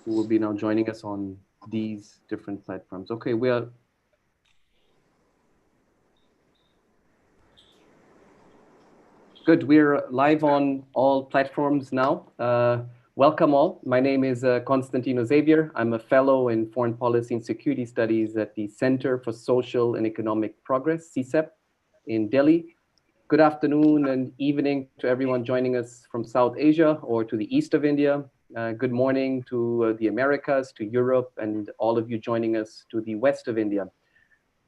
who will be now joining us on these different platforms. Okay, we are good. We're live on all platforms now. Welcome all. My name is Constantino Xavier. I'm a fellow in Foreign Policy and Security Studies at the Center for Social and Economic Progress, CSEP, in Delhi. Good afternoon and evening to everyone joining us from South Asia or to the east of India. Good morning to the Americas, to Europe, and all of you joining us to the west of India.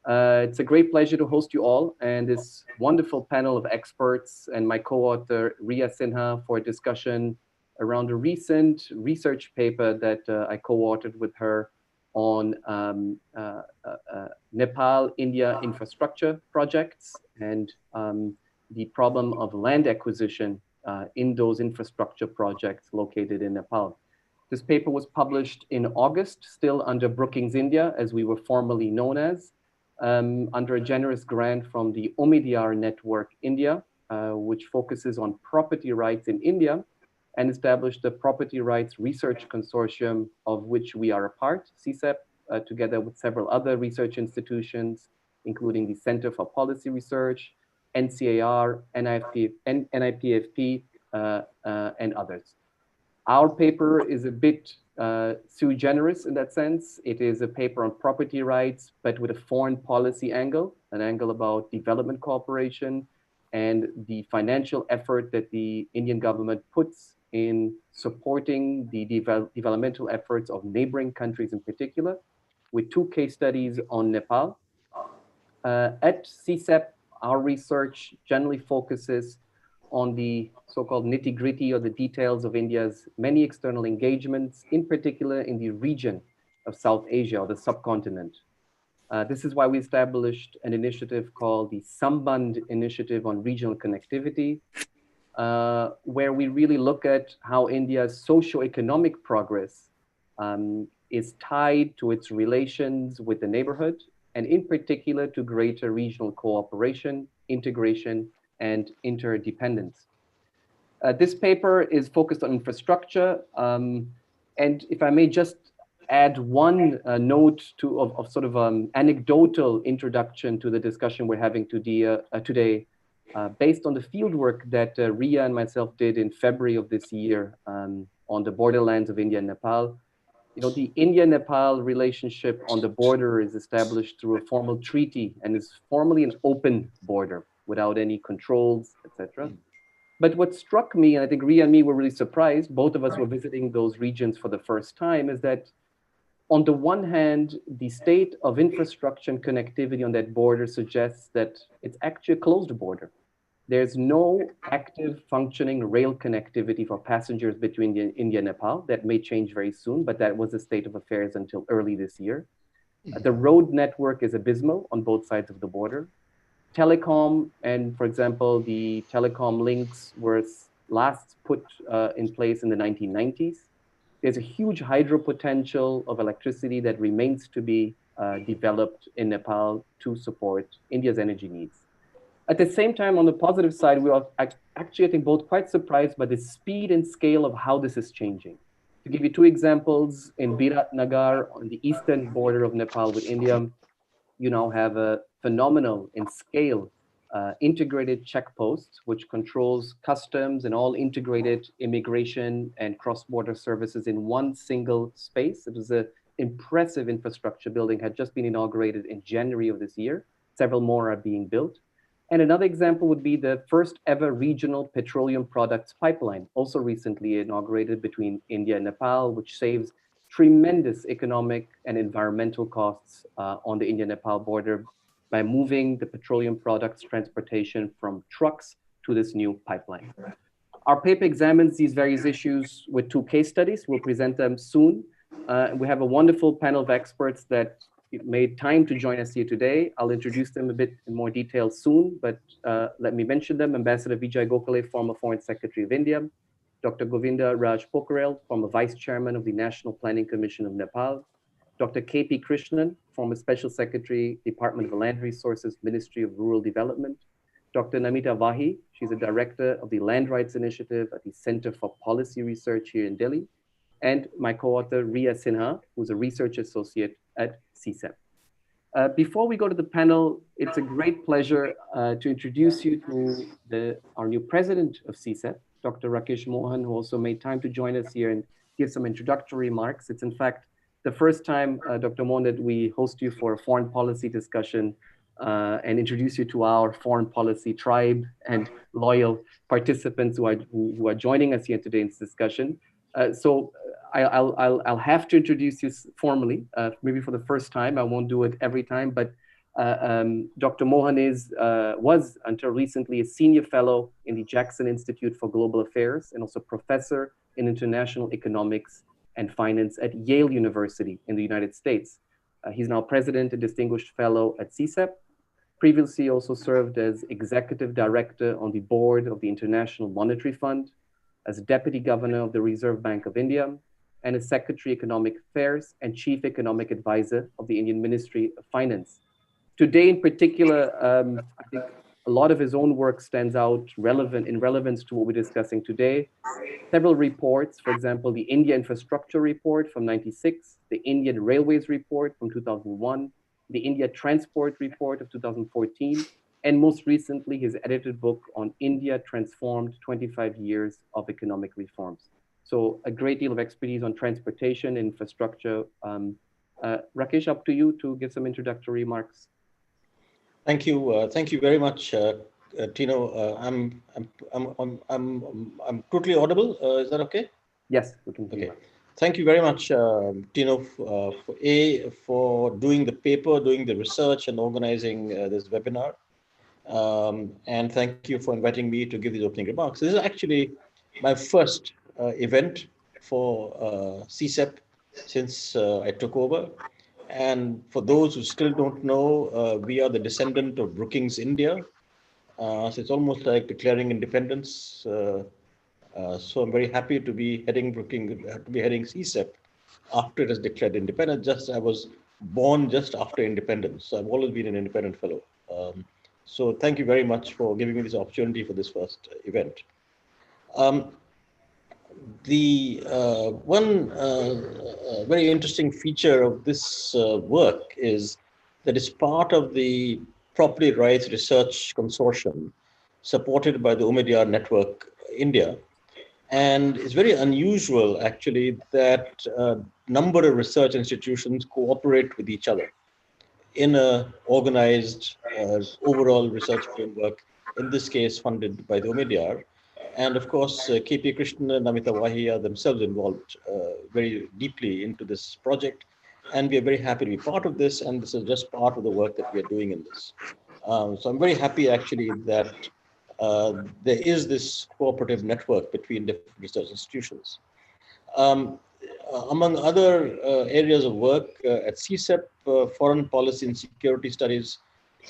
It's a great pleasure to host you all and this wonderful panel of experts and my co-author Riya Sinha for a discussion around a recent research paper that I co-authored with her on Nepal-India infrastructure projects and the problem of land acquisition in those infrastructure projects located in Nepal. This paper was published in August, still under Brookings India, as we were formerly known as, under a generous grant from the Omidyar Network India, which focuses on property rights in India and established the Property Rights Research Consortium, of which we are a part, CSEP, together with several other research institutions, including the Center for Policy Research, NCAR, NIPFP, and others. Our paper is a bit sui generis in that sense. It is a paper on property rights, but with a foreign policy angle, an angle about development cooperation and the financial effort that the Indian government puts in supporting the developmental efforts of neighboring countries in particular, with 2 case studies on Nepal. At CSEP, our research generally focuses on the so-called nitty-gritty or the details of India's many external engagements, in particular in the region of South Asia or the subcontinent. This is why we established an initiative called the Samband Initiative on Regional Connectivity, where we really look at how India's socio-economic progress is tied to its relations with the neighborhood, and in particular to greater regional cooperation, integration, and interdependence. This paper is focused on infrastructure, and if I may just add one note of sort of anecdotal introduction to the discussion we're having today, based on the fieldwork that Riya and myself did in February of this year on the borderlands of India and Nepal. You know, the India-Nepal relationship on the border is established through a formal treaty and is formally an open border without any controls, etc. But what struck me, and I think Riya and me were really surprised, both of us were visiting those regions for the first time, is that on the one hand, the state of infrastructure and connectivity on that border suggests that it's actually a closed border. There's no active functioning rail connectivity for passengers between India and Nepal. That may change very soon, but that was the state of affairs until early this year. The road network is abysmal on both sides of the border. Telecom, and for example, the telecom links were last put in place in the 1990s. There's a huge hydro potential of electricity that remains to be developed in Nepal to support India's energy needs. At the same time, on the positive side, we are actually, I think, both quite surprised by the speed and scale of how this is changing. To give you 2 examples, in Biratnagar, on the eastern border of Nepal with India, you now have a phenomenal in scale integrated checkpost, which controls customs and all integrated immigration and cross-border services in one single space. It was an impressive infrastructure building, had just been inaugurated in January of this year. Several more are being built. And another example would be the first ever regional petroleum products pipeline, also recently inaugurated between India and Nepal, which saves tremendous economic and environmental costs on the India-Nepal border by moving the petroleum products transportation from trucks to this new pipeline. Our paper examines these various issues with 2 case studies. We'll present them soon. We have a wonderful panel of experts that made time to join us here today. I'll introduce them a bit in more detail soon, but let me mention them. Ambassador VJ Gokhale, former Foreign Secretary of India. Dr. Govinda Raj Pokharel, former Vice Chairman of the National Planning Commission of Nepal. Dr. KP Krishnan, former Special Secretary, Department of Land Resources, Ministry of Rural Development. Dr. Namita Wahi, she's a Director of the Land Rights Initiative at the Center for Policy Research here in Delhi. and my co-author Riya Sinha, who's a research associate at CSEP. Before we go to the panel, it's a great pleasure to introduce you to our new president of CSEP, Dr. Rakesh Mohan, who also made time to join us here and give some introductory remarks. It's in fact the first time, Dr. Mohan, that we host you for a foreign policy discussion and introduce you to our foreign policy tribe and loyal participants who are joining us here today in this discussion. So I'll have to introduce you formally, maybe for the first time. I won't do it every time, but Dr. Mohan was until recently a senior fellow in the Jackson Institute for Global Affairs and also professor in international economics and finance at Yale University in the United States. He's now president and distinguished fellow at CSEP. Previously also served as executive director on the board of the International Monetary Fund, as deputy governor of the Reserve Bank of India, and as secretary economic affairs and chief economic advisor of the Indian Ministry of Finance. Today in particular, I think a lot of his own work stands out in relevance to what we're discussing today. Several reports, for example, the India Infrastructure Report from '96, the Indian Railways Report from 2001, the India Transport Report of 2014, and most recently, his edited book on India Transformed 25 Years of Economic Reforms. So a great deal of expertise on transportation, infrastructure. Rakesh, up to you to give some introductory remarks. Thank you. Thank you very much, Tino. I'm totally audible. Is that okay? Yes, we can hear you. Thank you very much, Tino, for doing the paper, doing the research, and organizing this webinar. And thank you for inviting me to give these opening remarks. This is actually my first event for CSEP since I took over. And for those who still don't know, we are the descendant of Brookings, India. So it's almost like declaring independence. So I'm very happy to be heading CSEP after it has declared independence. I was born just after independence. So I've always been an independent fellow. So thank you very much for giving me this opportunity for this first event. The one very interesting feature of this work is that it's part of the Property Rights Research Consortium supported by the Umedyar Network India. And it's very unusual, actually, that a number of research institutions cooperate with each other in an organized overall research framework, in this case funded by the Umedyar. And of course, KP Krishnan and Namita Wahi are themselves involved very deeply into this project. And we are very happy to be part of this. And this is just part of the work that we are doing in this. So I'm very happy, actually, that there is this cooperative network between different research institutions. Among other areas of work at CSEP, foreign policy and security studies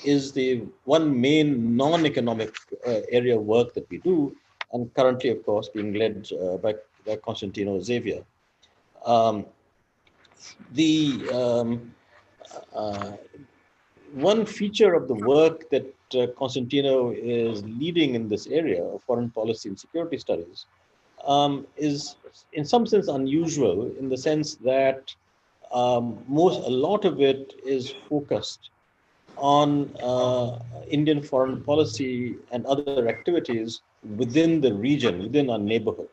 is the one main non-economic area of work that we do, and currently, of course, being led by Constantino Xavier. One feature of the work that Constantino is leading in this area of foreign policy and security studies is in some sense unusual, in the sense that a lot of it is focused on Indian foreign policy and other activities within the region, within our neighborhood.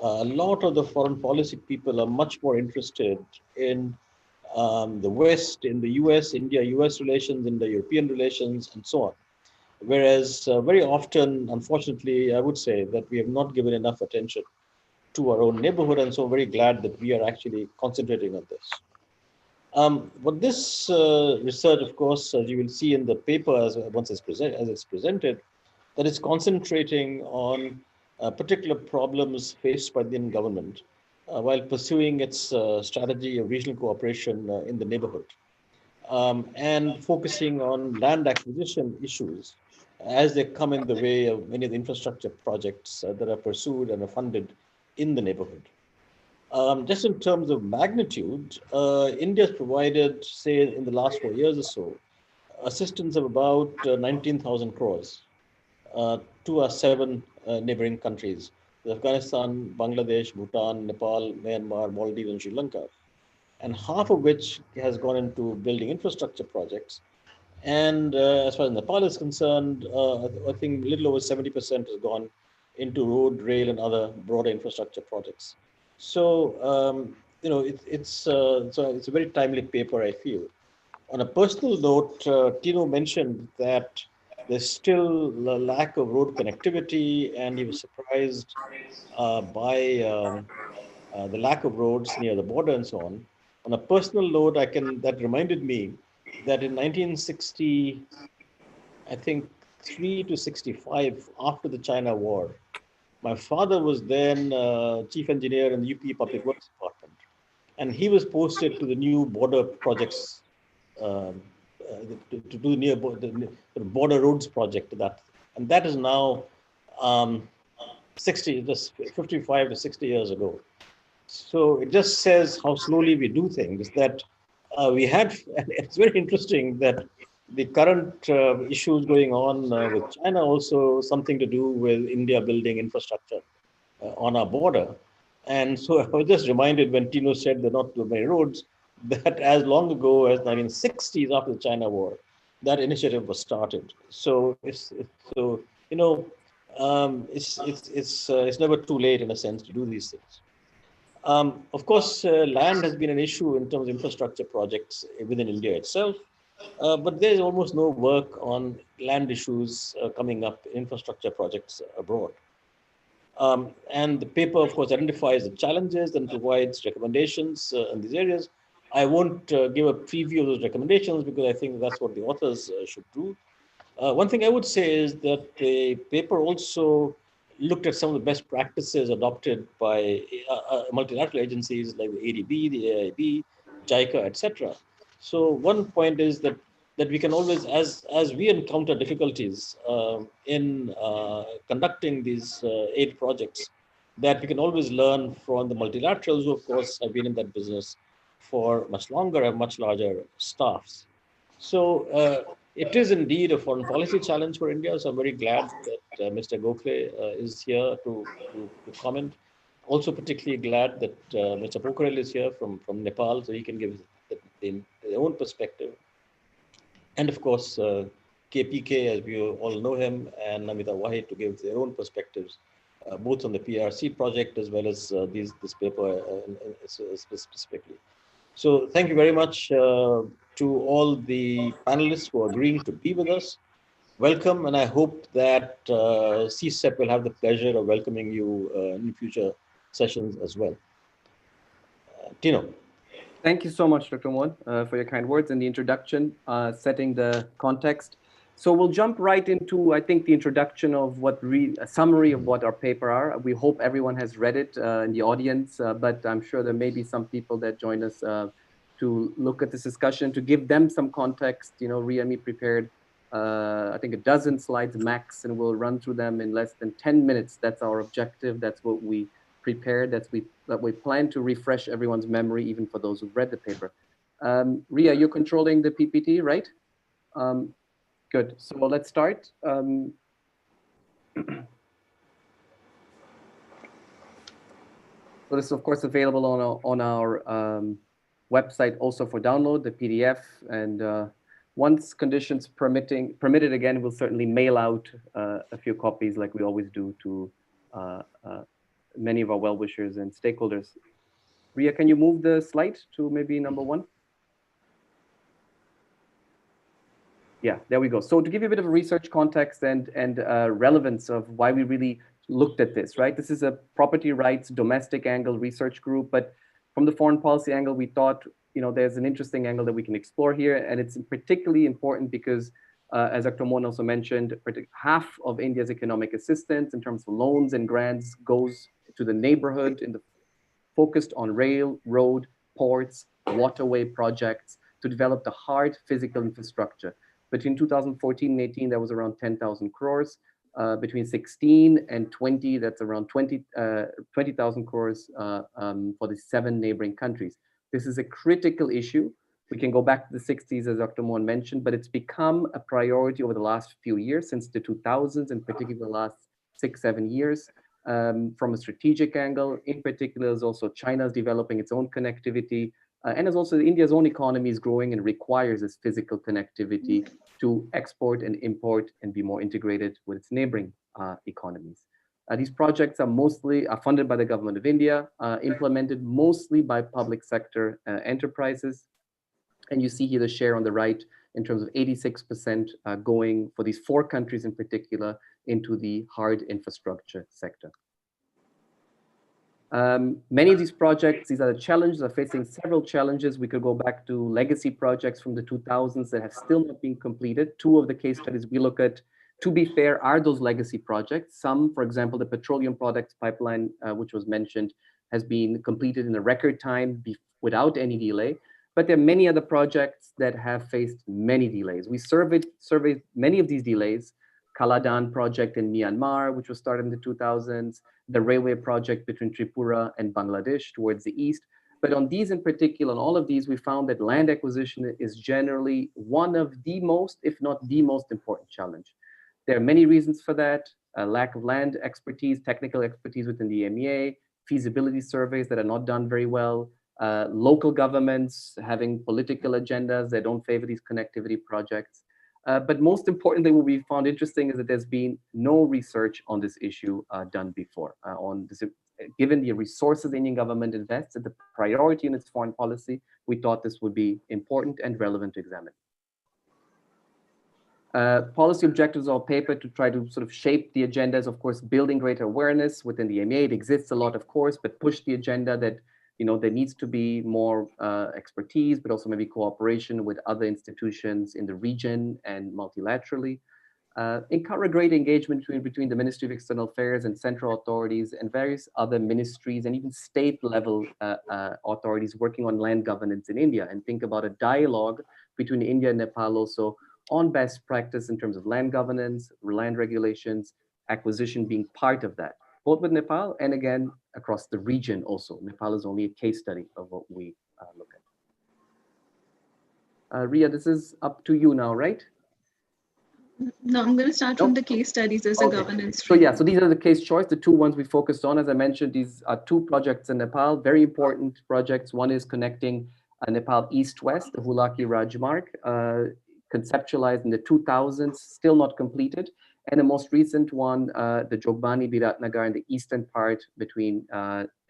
A lot of the foreign policy people are much more interested in the West, in the US, India-US relations, in the European relations, and so on. Whereas very often, unfortunately, I would say that we have not given enough attention to our own neighborhood, and so I'm very glad that we are actually concentrating on this. But this research, of course, as you will see in the paper as it's presented, that is concentrating on particular problems faced by the Indian government while pursuing its strategy of regional cooperation in the neighborhood, and focusing on land acquisition issues as they come in the way of many of the infrastructure projects that are pursued and are funded in the neighborhood. Just in terms of magnitude, India has provided, say, in the last 4 years or so, assistance of about 19,000 crores to our 7 neighboring countries Afghanistan, Bangladesh, Bhutan, Nepal, Myanmar, Maldives, and Sri Lanka, and half of which has gone into building infrastructure projects. And as far as Nepal is concerned, I think a little over 70% has gone into road, rail, and other broader infrastructure projects. So, it's a very timely paper, I feel. On a personal note, Tino mentioned that there's still a lack of road connectivity, and he was surprised by the lack of roads near the border and so on. On a personal note, that reminded me that in 1960, I think 3 to 65, after the China War, my father was then chief engineer in the UP Public Works Department, and he was posted to the new border projects um, to do the border roads project. And that is now just 55 to 60 years ago. So it just says how slowly we do things. That we had, and it's very interesting that the current issues going on with China also something to do with India building infrastructure on our border. And so I was just reminded when Tino said there are not too many roads, that as long ago as 1960s, after the China War, that initiative was started. So it's never too late in a sense to do these things. Of course, land has been an issue in terms of infrastructure projects within India itself, but there's almost no work on land issues coming up, infrastructure projects abroad. And the paper, of course, identifies the challenges and provides recommendations in these areas. I won't give a preview of those recommendations because I think that's what the authors should do. One thing I would say is that the paper also looked at some of the best practices adopted by multilateral agencies like the ADB, the AIB, JICA, etc. So one point is that we can always, as we encounter difficulties in conducting these aid projects, that we can always learn from the multilaterals who, of course, have been in that business for much longer, have much larger staffs. So it is indeed a foreign policy challenge for India. So I'm very glad that Mr. Gokhale is here to comment. Also particularly glad that Mr. Pokharel is here from Nepal, so he can give their own perspective. And of course, KPK, as we all know him, and Namita Wahi to give their own perspectives, both on the PRC project as well as this paper specifically. So thank you very much to all the panelists who are agreeing to be with us. Welcome, and I hope that CSEP will have the pleasure of welcoming you in future sessions as well. Tino. Thank you so much, Dr. Mohan, for your kind words and the introduction, setting the context. So we'll jump right into, I think, the introduction of a summary of what our paper are. We hope everyone has read it in the audience, but I'm sure there may be some people that join us to look at this discussion, to give them some context. You know, Riya and me prepared, I think, a dozen slides max, and we'll run through them in less than 10 minutes. That's our objective. That's what we prepared, that we plan to refresh everyone's memory, even for those who've read the paper. Riya, you're controlling the PPT, right? Good. So let's start. So this is, of course, available on our website also for download, the PDF. And once conditions permitted again, we'll certainly mail out a few copies like we always do to many of our well-wishers and stakeholders. Riya, can you move the slide to maybe number 1? Yeah, there we go. So to give you a bit of a research context and relevance of why we really looked at this, right? This is a property rights domestic angle research group, but from the foreign policy angle, we thought, you know, there's an interesting angle that we can explore here. And it's particularly important because as Dr. Mohan also mentioned, half of India's economic assistance in terms of loans and grants goes to the neighborhood, focused on rail, road, ports, waterway projects to develop the hard physical infrastructure. Between 2014 and 18, that was around 10,000 crores. Between 16 and 20, that's around 20,000 crores for the 7 neighboring countries. This is a critical issue. We can go back to the 60s, as Dr. Mohan mentioned, but it's become a priority over the last few years, since the 2000s, in particular the last 6-7 years. from a strategic angle. In particular, is also China's developing its own connectivity, and as also India's own economy is growing and requires this physical connectivity to export and import and be more integrated with its neighboring economies. These projects are mostly funded by the government of India, implemented mostly by public sector enterprises. And you see here the share on the right in terms of 86% going for these 4 countries in particular into the hard infrastructure sector. Many of these projects, these are the challenges, are facing several challenges. We could go back to legacy projects from the 2000s that have still not been completed. 2 of the case studies we look at, to be fair, are those legacy projects. Some, for example, the petroleum products pipeline, which was mentioned, has been completed in a record time without any delay. But there are many other projects that have faced many delays. We surveyed many of these delays. Kaladan project in Myanmar, which was started in the 2000s, the railway project between Tripura and Bangladesh towards the east. But on these in particular, on all of these, we found that land acquisition is generally one of the most, if not the most important challenge. There are many reasons for that: a lack of land expertise, technical expertise within the EMEA, feasibility surveys that are not done very well, local governments having political agendas that don't favor these connectivity projects. But most importantly, what we found interesting is that there's been no research on this issue done before. Given the resources the Indian government invests and the priority in its foreign policy, we thought this would be important and relevant to examine. Policy objectives on paper to try to sort of shape the agendas, of course, building greater awareness within the EMEA. It exists a lot, of course, but push the agenda that, there needs to be more expertise, but also maybe cooperation with other institutions in the region and multilaterally. Encourage greater engagement between the Ministry of External Affairs and central authorities and various other ministries and even state level authorities working on land governance in India, and think about a dialogue between India and Nepal also on best practice in terms of land governance, land regulations, acquisition being part of that, both with Nepal and again, across the region also. Nepal is only a case study of what we look at. Riya, this is up to you now, right? No, I'm going to start from the case studies as a governance. So yeah, so these are the case choice, the 2 ones we focused on. As I mentioned, these are 2 projects in Nepal, very important projects. One is connecting Nepal east-west, the Hulaki Rajmarg, conceptualized in the 2000s, still not completed. And the most recent one, the Jogbani-Biratnagar in the eastern part between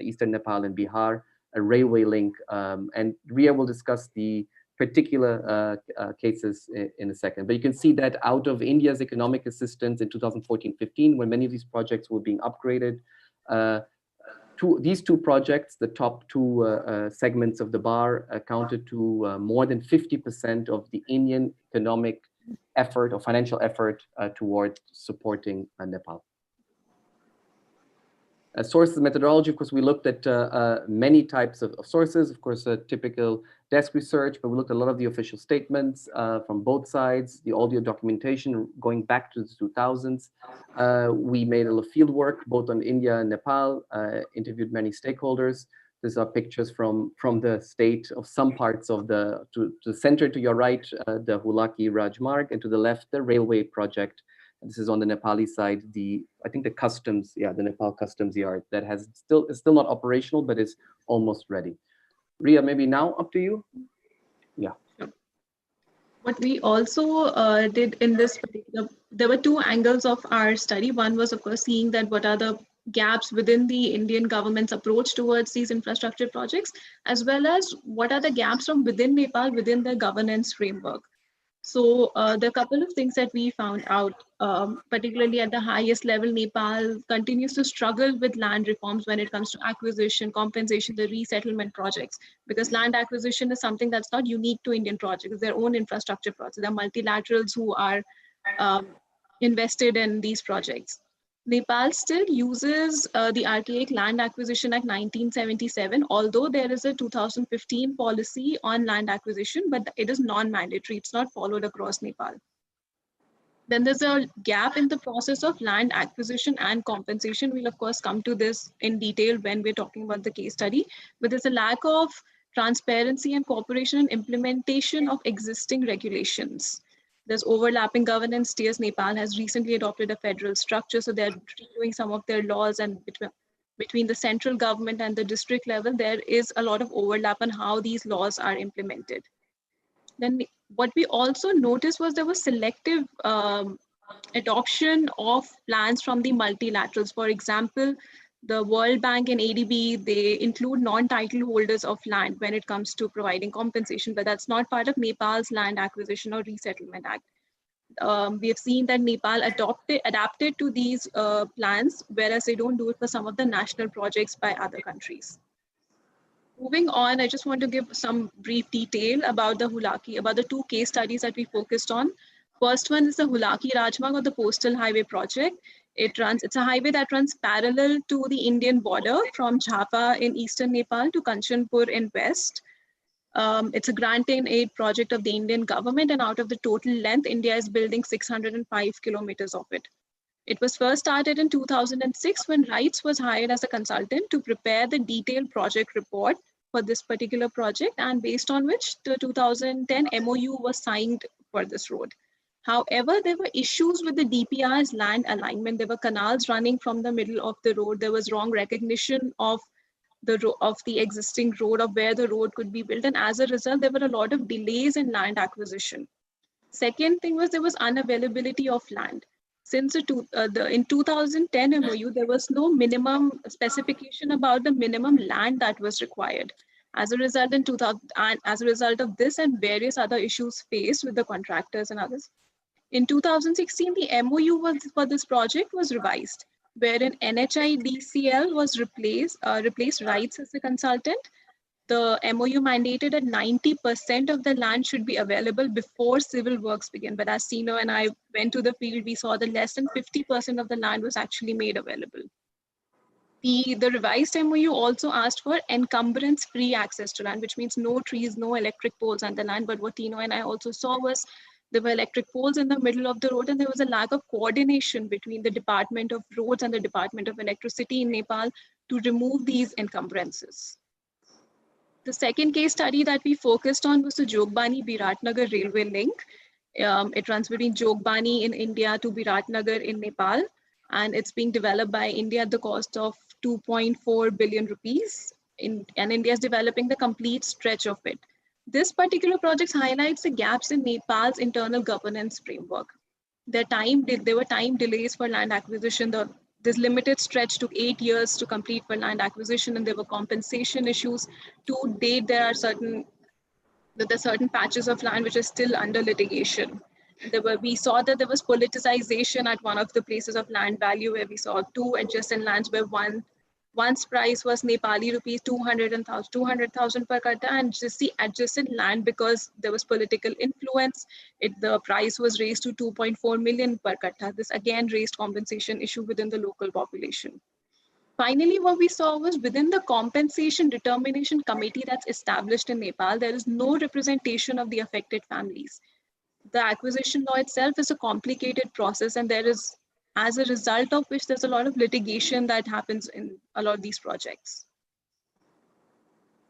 eastern Nepal and Bihar, a railway link. And Riya will discuss the particular cases in a second. But you can see that out of India's economic assistance in 2014-15, when many of these projects were being upgraded, these 2 projects, the top 2 segments of the bar, accounted to more than 50% of the Indian economic effort or financial effort toward supporting Nepal. Sources, methodology, of course, we looked at many types of sources, of course, typical desk research, but we looked at a lot of the official statements from both sides, the audio documentation going back to the 2000s. We made a lot of field work, both on India and Nepal, interviewed many stakeholders. These are pictures from the state of some parts of to the center to your right, the Hulaki Rajmarg, and to the left, the railway project. And this is on the Nepali side, I think the customs, the Nepal customs yard that is still not operational, but is almost ready. Riya, maybe now up to you. Yeah. What we also did in this particular, there were 2 angles of our study. One was, of course, seeing that what are the gaps within the Indian government's approach towards these infrastructure projects, as well as what are the gaps from within Nepal, within the governance framework. So there are a couple of things that we found out, particularly at the highest level. Nepal continues to struggle with land reforms when it comes to acquisition, compensation, the resettlement projects, because land acquisition is something that's not unique to Indian projects, their own infrastructure projects. There are multilaterals who are invested in these projects. Nepal still uses the Archaic Land Acquisition Act 1977, although there is a 2015 policy on land acquisition, but it is non-mandatory. It's not followed across Nepal. Then there's a gap in the process of land acquisition and compensation. We'll of course come to this in detail when we're talking about the case study, but there's a lack of transparency and cooperation and implementation of existing regulations. There's overlapping governance tiers. Nepal has recently adopted a federal structure, so they're reviewing some of their laws, and between the central government and the district level, there is a lot of overlap on how these laws are implemented. Then what we also noticed was there was selective adoption of plans from the multilaterals. For example, the World Bank and ADB, they include non-title holders of land when it comes to providing compensation, but that's not part of Nepal's Land Acquisition or Resettlement Act. We have seen that Nepal adapted to these plans, whereas they don't do it for some of the national projects by other countries. Moving on, I just want to give some brief detail about the Hulaki, about the two case studies that we focused on. First one is the Hulaki Rajmarg or the Postal Highway project. It's a highway that runs parallel to the Indian border from Jhava in eastern Nepal to Kanchanpur in west. It's a grant and aid project of the Indian government, and out of the total length, India is building 605 kilometers of it. It was first started in 2006 when RITES was hired as a consultant to prepare the detailed project report for this particular project, and based on which the 2010 MOU was signed for this road. However, there were issues with the DPR's land alignment. There were canals running from the middle of the road. There was wrong recognition of the existing road, of where the road could be built. And as a result, there were a lot of delays in land acquisition. Second thing was there was unavailability of land. Since in 2010 MOU, there was no minimum specification about the minimum land that was required. As a result, as a result of this and various other issues faced with the contractors and others, in 2016, the MOU for this project was revised, wherein NHIDCL was replaced RITES as a consultant. The MOU mandated that 90% of the land should be available before civil works begin. But as Sino and I went to the field, we saw that less than 50% of the land was actually made available. The revised MOU also asked for encumbrance-free access to land, which means no trees, no electric poles on the land. But what Tino and I also saw was there were electric poles in the middle of the road, and there was a lack of coordination between the Department of Roads and the Department of Electricity in Nepal to remove these encumbrances. The second case study that we focused on was the Jogbani-Biratnagar Railway Link. It runs between Jogbani in India to Biratnagar in Nepal, and it's being developed by India at the cost of 2.4 billion rupees, and India is developing the complete stretch of it. This particular project highlights the gaps in Nepal's internal governance framework. There were time delays for land acquisition. This limited stretch took 8 years to complete for land acquisition, and there were compensation issues. To date, there are certain patches of land which are still under litigation. We saw that there was politicization at one of the places of land value, where we saw two adjacent lands where one's price was Nepali rupees 200,000 per katta, and just the adjacent land, because there was political influence, the price was raised to 2.4 million per katta. This again raised compensation issue within the local population. Finally, what we saw was within the compensation determination committee that's established in Nepal, there is no representation of the affected families. The acquisition law itself is a complicated process, and there is, as a result of which, there's a lot of litigation that happens in a lot of these projects.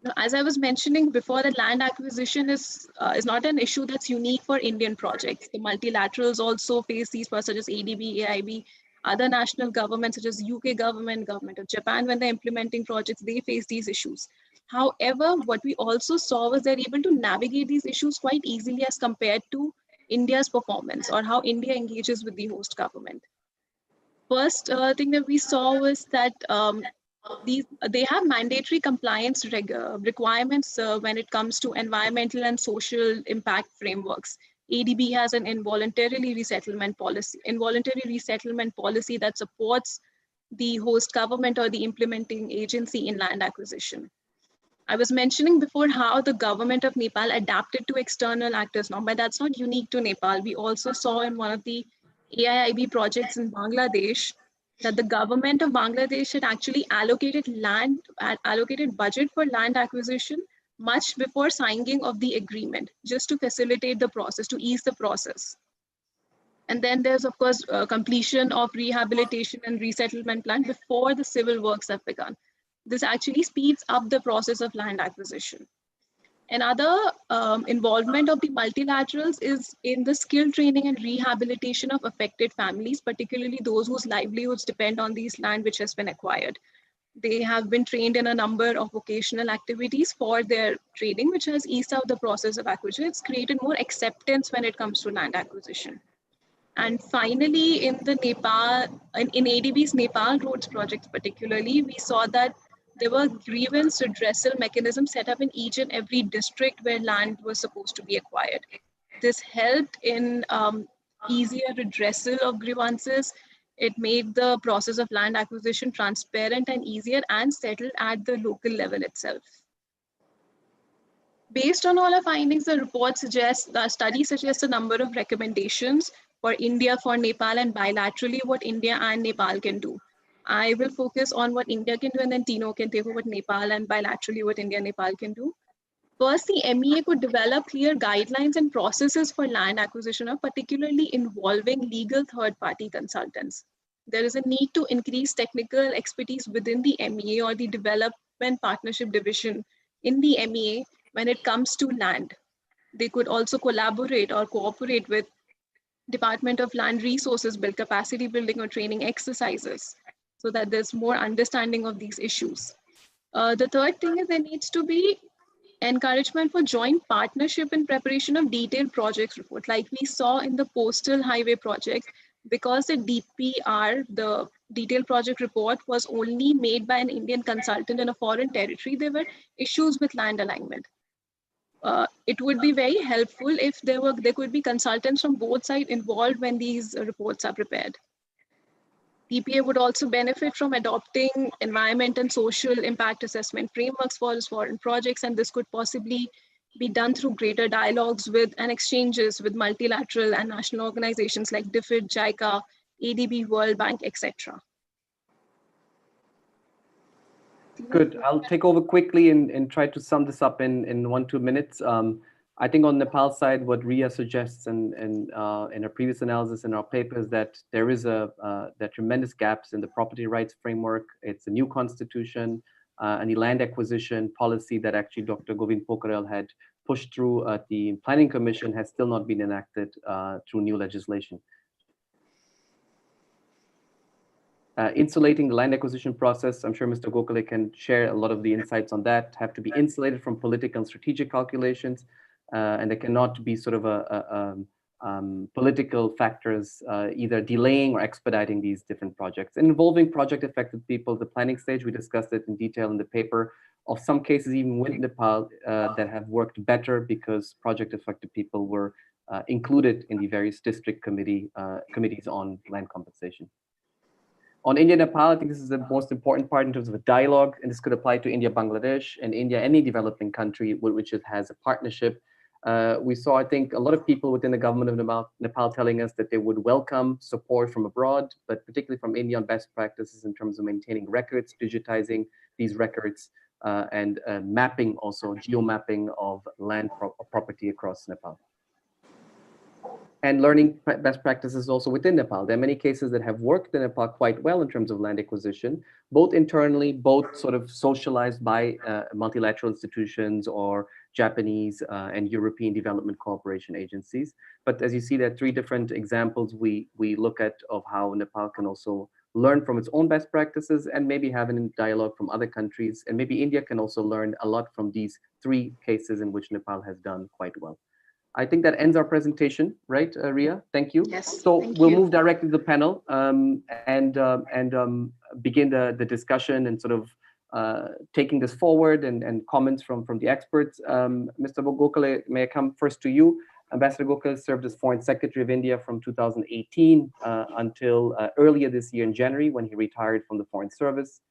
Now, as I was mentioning before, that land acquisition is not an issue that's unique for Indian projects. The multilaterals also face these, such as ADB, AIB, other national governments such as UK government of Japan, when they're implementing projects, they face these issues. However, what we also saw was they're able to navigate these issues quite easily as compared to India's performance or how India engages with the host government. First thing that we saw was that they have mandatory compliance requirements when it comes to environmental and social impact frameworks. ADB has an involuntary resettlement policy that supports the host government or the implementing agency in land acquisition. I was mentioning before how the government of Nepal adapted to external actors now, but that's not unique to Nepal. We also saw in one of the AIIB projects in Bangladesh that the government of Bangladesh had actually allocated budget for land acquisition much before signing of the agreement, just to facilitate the process, to ease the process. And then there's, of course, completion of rehabilitation and resettlement plan before the civil works have begun. This actually speeds up the process of land acquisition. Another involvement of the multilaterals is in the skill training and rehabilitation of affected families, particularly those whose livelihoods depend on these land which has been acquired. They have been trained in a number of vocational activities for their training, which has eased out the process of acquisition. It's created more acceptance when it comes to land acquisition. And finally, in the Nepal, in ADB's Nepal roads projects particularly, we saw that there were grievance redressal mechanisms set up in each and every district where land was supposed to be acquired. This helped in easier redressal of grievances. It made the process of land acquisition transparent and easier and settled at the local level itself. Based on all our findings, the study suggests a number of recommendations for India, for Nepal, and bilaterally what India and Nepal can do. I will focus on what India can do, and then Tino can take over what Nepal, and bilaterally what India and Nepal can do. First, the MEA could develop clear guidelines and processes for land acquisition, particularly involving legal third-party consultants. There is a need to increase technical expertise within the MEA or the Development Partnership Division in the MEA when it comes to land. They could also collaborate or cooperate with Department of Land Resources, build capacity building or training exercises so that there's more understanding of these issues. The third thing is there needs to be encouragement for joint partnership in preparation of detailed projects report, like we saw in the Postal Highway project, because the DPR, the detailed project report, was only made by an Indian consultant in a foreign territory. There were issues with land alignment. It would be very helpful if there could be consultants from both sides involved when these reports are prepared. TPA would also benefit from adopting environment and social impact assessment frameworks for foreign projects, and this could possibly be done through greater dialogues with and exchanges with multilateral and national organizations like DFID, JICA, ADB, World Bank, etc. Good. I'll take over quickly and try to sum this up in 1-2 minutes. I think on Nepal side, what Riya suggests in our previous analysis in our paper is that there is there are tremendous gaps in the property rights framework. It's a new constitution and the land acquisition policy that actually Dr. Govinda Pokharel had pushed through at the Planning Commission has still not been enacted through new legislation. Insulating the land acquisition process, I'm sure Mr. Gokhale can share a lot of the insights on that, have to be insulated from political and strategic calculations, and there cannot be sort of political factors either delaying or expediting these different projects. And involving project affected people at the planning stage, we discussed it in detail in the paper, of some cases even with Nepal that have worked better because project affected people were included in the various district committees on land compensation. On India-Nepal, I think this is the most important part in terms of a dialogue, and this could apply to India-Bangladesh and India, any developing country which it has a partnership. We saw, I think, a lot of people within the government of Nepal telling us that they would welcome support from abroad, but particularly from India on best practices in terms of maintaining records, digitizing these records, and mapping also, geo-mapping of land property across Nepal. And learning best practices also within Nepal. There are many cases that have worked in Nepal quite well in terms of land acquisition, both internally, both sort of socialized by multilateral institutions or Japanese and European development cooperation agencies. But as you see, there are 3 different examples we look at of how Nepal can also learn from its own best practices and maybe have a dialogue from other countries. And maybe India can also learn a lot from these 3 cases in which Nepal has done quite well. I think that ends our presentation, right, Riya? Thank you. Yes. So we'll move directly to the panel and begin the discussion and sort of taking this forward and comments from the experts. Mr. Gokhale, may I come first to you? Ambassador Gokhale served as Foreign Secretary of India from 2018 until earlier this year in January when he retired from the Foreign Service.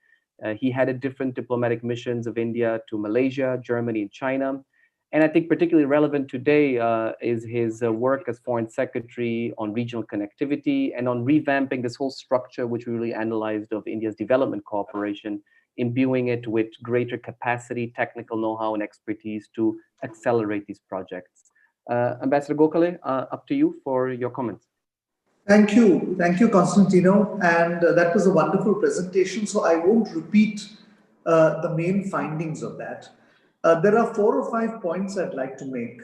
He headed different diplomatic missions of India to Malaysia, Germany, and China. And I think particularly relevant today is his work as Foreign Secretary on regional connectivity and on revamping this whole structure, which we really analyzed of India's development cooperation, imbuing it with greater capacity, technical know-how, and expertise to accelerate these projects. Ambassador Gokhale, up to you for your comments. Thank you, Constantino. And that was a wonderful presentation. So I won't repeat the main findings of that. There are 4 or 5 points I'd like to make.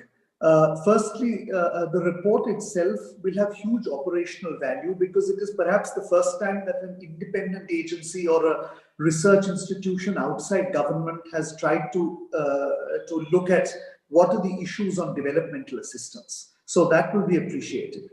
Firstly, the report itself will have huge operational value because it is perhaps the first time that an independent agency or a research institution outside government has tried to look at what are the issues on developmental assistance. So that will be appreciated.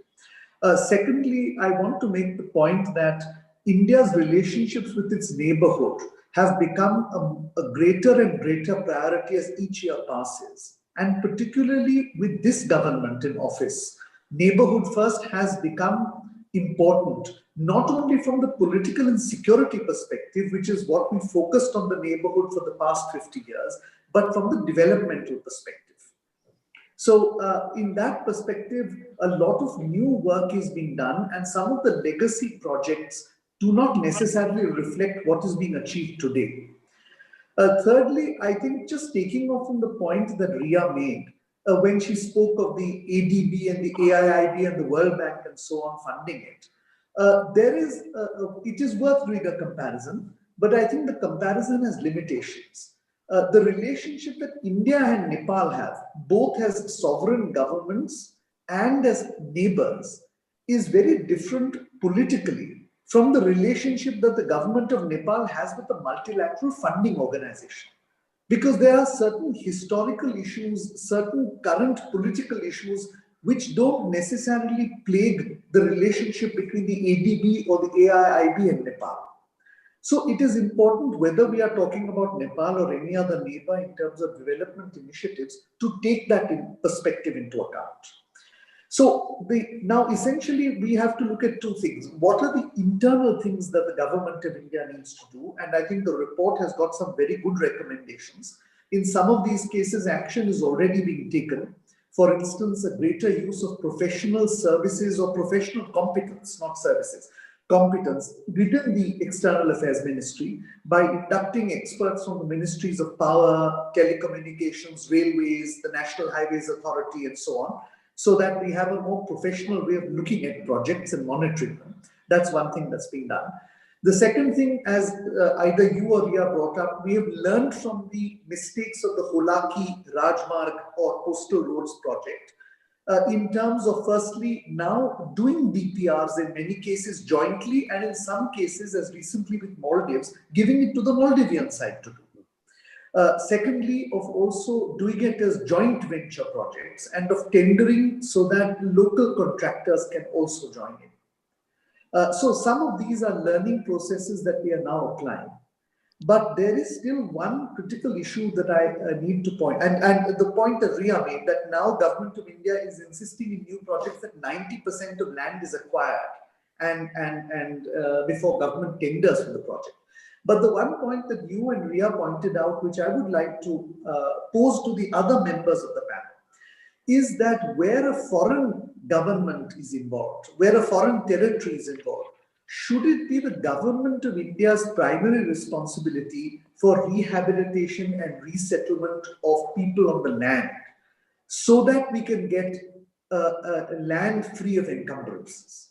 Secondly, I want to make the point that India's relationships with its neighborhood have become a greater and greater priority as each year passes. And particularly with this government in office, Neighbourhood First has become important, not only from the political and security perspective, which is what we focused on the neighborhood for the past 50 years, but from the developmental perspective. So in that perspective, a lot of new work is being done, and some of the legacy projects do not necessarily reflect what is being achieved today. Thirdly, I think just taking off from the point that Riya made when she spoke of the ADB and the AIIB and the World Bank and so on funding it, it is worth doing a comparison, but I think the comparison has limitations. The relationship that India and Nepal have, both as sovereign governments and as neighbors, is very different politically from the relationship that the government of Nepal has with the multilateral funding organization. Because there are certain historical issues, certain current political issues, which don't necessarily plague the relationship between the ADB or the AIIB and Nepal. So it is important, whether we are talking about Nepal or any other neighbor in terms of development initiatives, to take that perspective into account. So now essentially we have to look at 2 things. What are the internal things that the government of India needs to do? And I think the report has got some very good recommendations. In some of these cases, action is already being taken. For instance, a greater use of professional services or professional competence, not services, competence within the External Affairs Ministry by inducting experts from the ministries of power, telecommunications, railways, the National Highways Authority, and so on, so that we have a more professional way of looking at projects and monitoring them. That's one thing that's being done. The second thing, as either you or Riya brought up, we have learned from the mistakes of the Holaki, Rajmarg or Coastal Roads project in terms of firstly now doing DPRs in many cases jointly, and in some cases, as recently with Maldives, giving it to the Maldivian side to do. Secondly, of also doing it as joint venture projects and of tendering so that local contractors can also join in. So some of these are learning processes that we are now applying. But there is still one critical issue that I need to point, and the point that Riya made, that now Government of India is insisting in new projects that 90% of land is acquired and before government tenders for the project. But the one point that you and Riya pointed out, which I would like to pose to the other members of the panel, is that where a foreign government is involved, where a foreign territory is involved, should it be the Government of India's primary responsibility for rehabilitation and resettlement of people on the land so that we can get land free of encumbrances?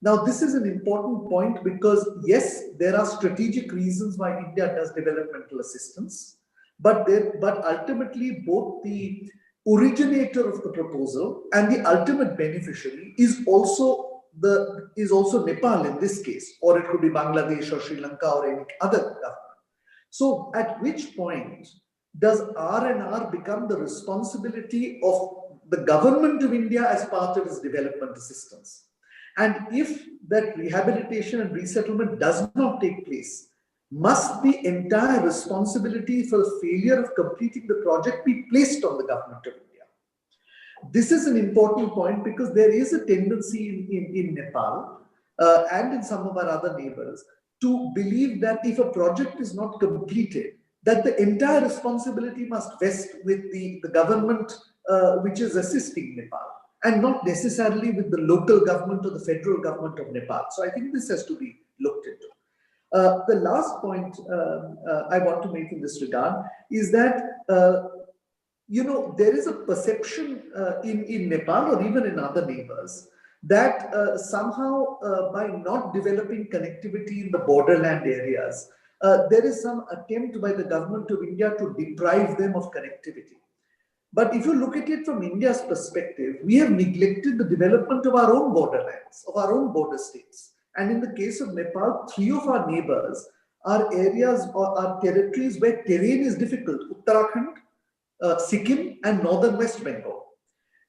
Now, this is an important point because, yes, there are strategic reasons why India does developmental assistance, but ultimately both the originator of the proposal and the ultimate beneficiary is also Nepal in this case, or it could be Bangladesh or Sri Lanka or any other government. So at which point does R&R become the responsibility of the Government of India as part of its development assistance? And if that rehabilitation and resettlement does not take place, must the entire responsibility for the failure of completing the project be placed on the Government of India? This is an important point because there is a tendency in Nepal and in some of our other neighbors to believe that if a project is not completed, that the entire responsibility must vest with the government which is assisting Nepal, and not necessarily with the local government or the federal government of Nepal. So I think this has to be looked into. The last point I want to make in this regard is that, there is a perception in Nepal or even in other neighbors that somehow by not developing connectivity in the borderland areas, there is some attempt by the government of India to deprive them of connectivity. But if you look at it from India's perspective, we have neglected the development of our own borderlands, of our own border states. And in the case of Nepal, 3 of our neighbors are areas or are territories where terrain is difficult: Uttarakhand, Sikkim, and northern West Bengal.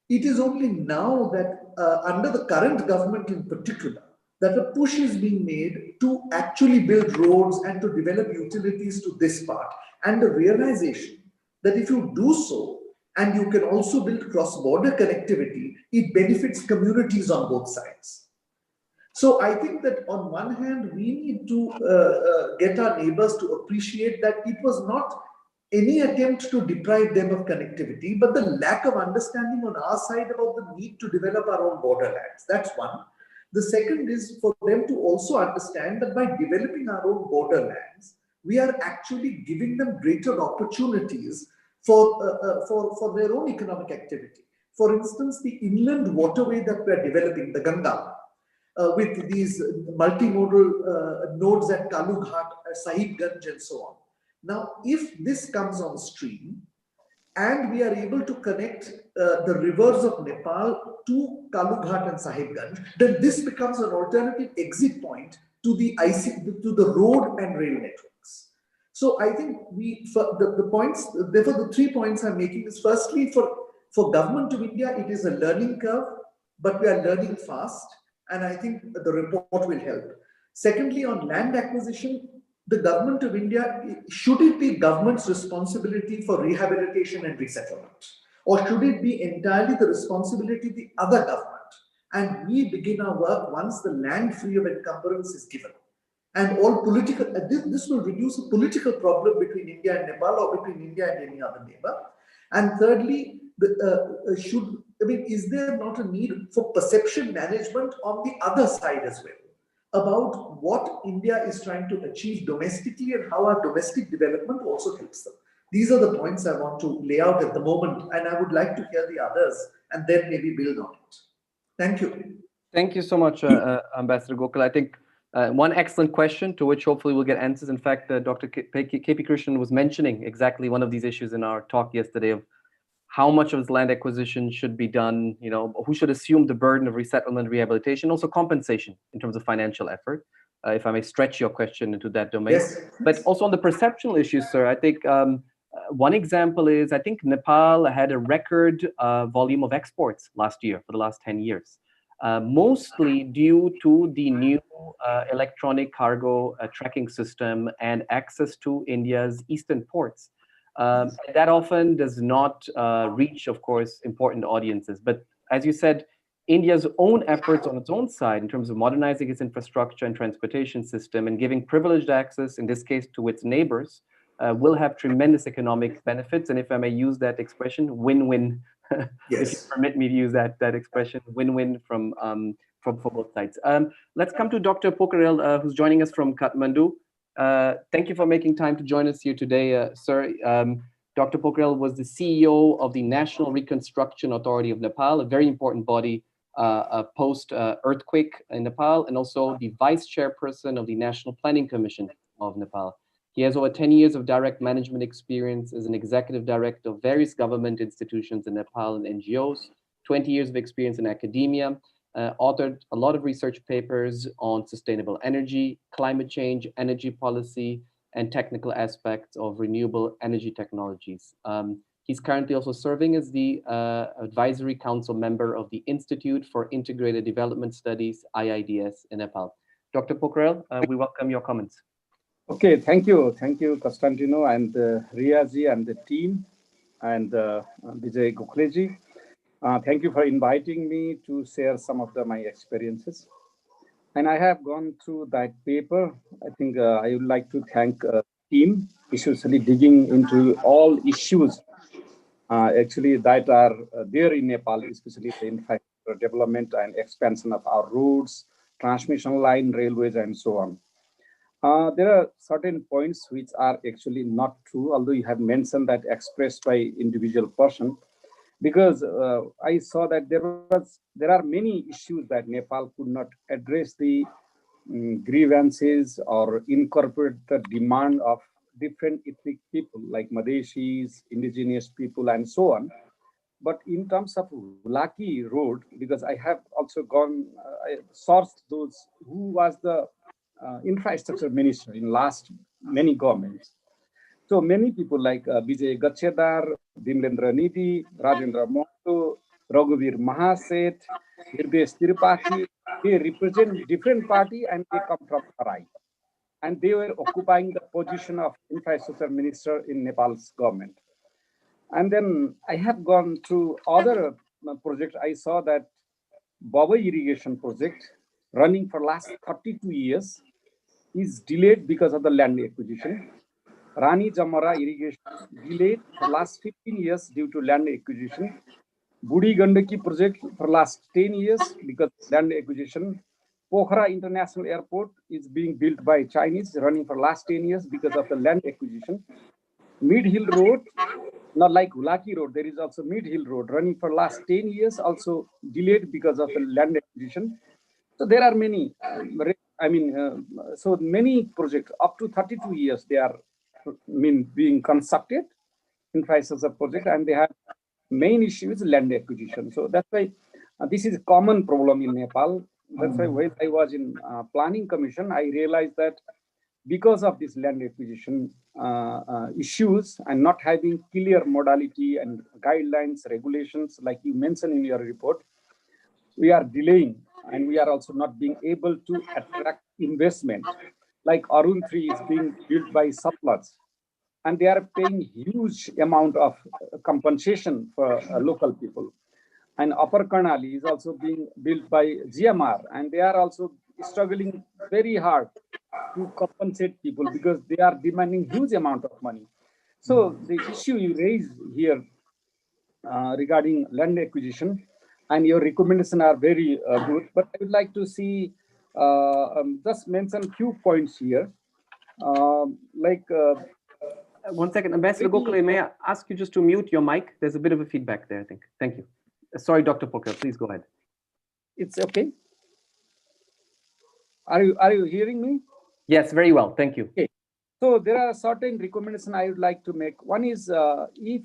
It is only now that, under the current government in particular, that a push is being made to actually build roads and to develop utilities to this part. And the realization that if you do so, and you can also build cross-border connectivity, it benefits communities on both sides. So I think that on one hand, we need to get our neighbors to appreciate that it was not any attempt to deprive them of connectivity, but the lack of understanding on our side about the need to develop our own borderlands. That's one. The second is for them to also understand that by developing our own borderlands, we are actually giving them greater opportunities for their own economic activity. For instance, the inland waterway that we are developing, the Ganga, with these multimodal nodes at Kalughat, Sahibganj, and so on. Now, if this comes on stream and we are able to connect the rivers of Nepal to Kalughat and Sahibganj, then this becomes an alternative exit point to the road and rail networks. So I think the points, therefore the 3 points I'm making is, firstly, for government of India, it is a learning curve, but we are learning fast, and I think the report will help. Secondly, on land acquisition, the government of India, should it be government's responsibility for rehabilitation and resettlement? Or should it be entirely the responsibility of the other government? And we begin our work once the land free of encumbrance is given. And all political, this will reduce a political problem between India and Nepal, or between India and any other neighbor. And thirdly, is there not a need for perception management on the other side as well, about what India is trying to achieve domestically and how our domestic development also helps them? These are the points I want to lay out at the moment, and I would like to hear the others and then maybe build on it. Thank you. Thank you so much, Ambassador Gokhale. I think one excellent question to which hopefully we'll get answers. In fact, Dr. KP Krishnan was mentioning exactly one of these issues in our talk yesterday, of how much of this land acquisition should be done, who should assume the burden of resettlement, rehabilitation, also compensation in terms of financial effort, if I may stretch your question into that domain. Yes. But also on the perceptual issues, sir, I think one example is, I think Nepal had a record volume of exports last year for the last 10 years. Mostly due to the new electronic cargo tracking system and access to India's eastern ports. That often does not reach, of course, important audiences. But as you said, India's own efforts on its own side in terms of modernizing its infrastructure and transportation system and giving privileged access, in this case, to its neighbors, will have tremendous economic benefits. And if I may use that expression, win-win. If you permit me to use that expression, win-win for both sides. Let's come to Dr. Pokharel, who's joining us from Kathmandu. Thank you for making time to join us here today, sir. Dr. Pokharel was the CEO of the National Reconstruction Authority of Nepal, a very important body post-earthquake in Nepal, and also the vice chairperson of the National Planning Commission of Nepal. He has over 10 years of direct management experience as an executive director of various government institutions in Nepal and NGOs, 20 years of experience in academia, authored a lot of research papers on sustainable energy, climate change, energy policy, and technical aspects of renewable energy technologies. He's currently also serving as the advisory council member of the Institute for Integrated Development Studies, IIDS, in Nepal. Dr. Pokharel, we welcome your comments. Okay, thank you, Constantino and Riya ji and the team, and VJ Gokhale ji. Thank you for inviting me to share some of my experiences. And I have gone through that paper. I think I would like to thank the team, especially digging into all issues actually that are there in Nepal, especially the infrastructure development and expansion of our roads, transmission line, railways, and so on. There are certain points which are actually not true, although you have mentioned that expressed by individual person, because I saw that there are many issues that Nepal could not address the grievances or incorporate the demand of different ethnic people like Madeshis, indigenous people, and so on. But in terms of Hulaki Road, because I have also gone, I sourced those, who was the infrastructure minister in last many governments. So many people like VJ Gokhale, Dimlendra Nidhi, Rajendra Mohto, Raghuvir Mahaseth, Hirdesh Tirupati, they represent different party and they come from Tarai. And they were occupying the position of infrastructure minister in Nepal's government. And then I have gone through other projects. I saw that Baba irrigation project running for last 32 years is delayed because of the land acquisition. Rani Jamara irrigation delayed for last 15 years due to land acquisition. Budi Gandaki project for last 10 years because land acquisition. Pokhara International Airport is being built by Chinese, running for last 10 years because of the land acquisition. Mid Hill Road, not like Hulaki Road, there is also Mid Hill Road running for last 10 years, also delayed because of the land acquisition. So there are many, so many projects up to 32 years they are being constructed, infrastructure project, and they have main issue is land acquisition. So that's why this is a common problem in Nepal. That's why when I was in planning commission, I realized that because of this land acquisition issues and not having clear modality and guidelines, regulations, like you mentioned in your report, we are delaying and we are also not being able to attract investment. Like Arun 3 is being built by surplus and they are paying huge amount of compensation for local people. And Upper Karnali is also being built by GMR and they are also struggling very hard to compensate people because they are demanding huge amount of money. So the issue you raise here regarding land acquisition and your recommendations are very good, but I would like to see just mention few points here. One second, Ambassador Gokhale, may I ask you just to mute your mic? There's a bit of a feedback there, I think. Thank you. Sorry, Dr. Pokharel, please go ahead. It's okay. Are you hearing me? Yes, very well. Thank you. Okay. So there are certain recommendations I would like to make. One is if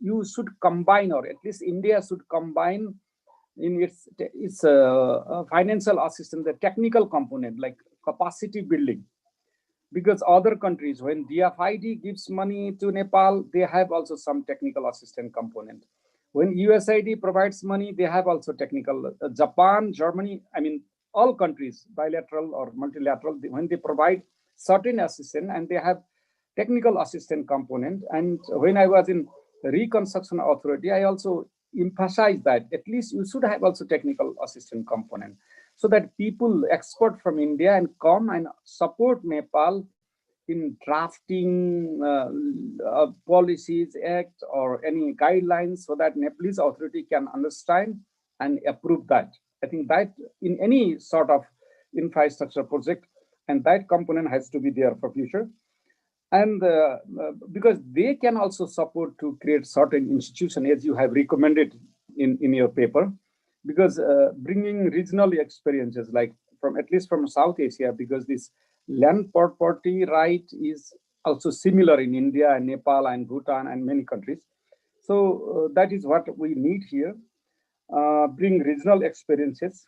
you should combine, or at least India should combine in its financial assistance, the technical component like capacity building. Because other countries, when DFID gives money to Nepal, they have also some technical assistance component. When USAID provides money, they have also technical. Japan, Germany, I mean, all countries, bilateral or multilateral, when they provide certain assistance and they have technical assistance component. And when I was in Reconstruction Authority, I also emphasized that at least you should have also technical assistance component, so that people, expert from India, and come and support Nepal in drafting policies, act, or any guidelines, so that Nepalese authority can understand and approve that. I think that in any sort of infrastructure project, and that component has to be there for future. And because they can also support to create certain institution, as you have recommended in your paper, because bringing regional experiences, like from at least from South Asia, because this land property right is also similar in India and Nepal and Bhutan and many countries. So that is what we need here, bring regional experiences.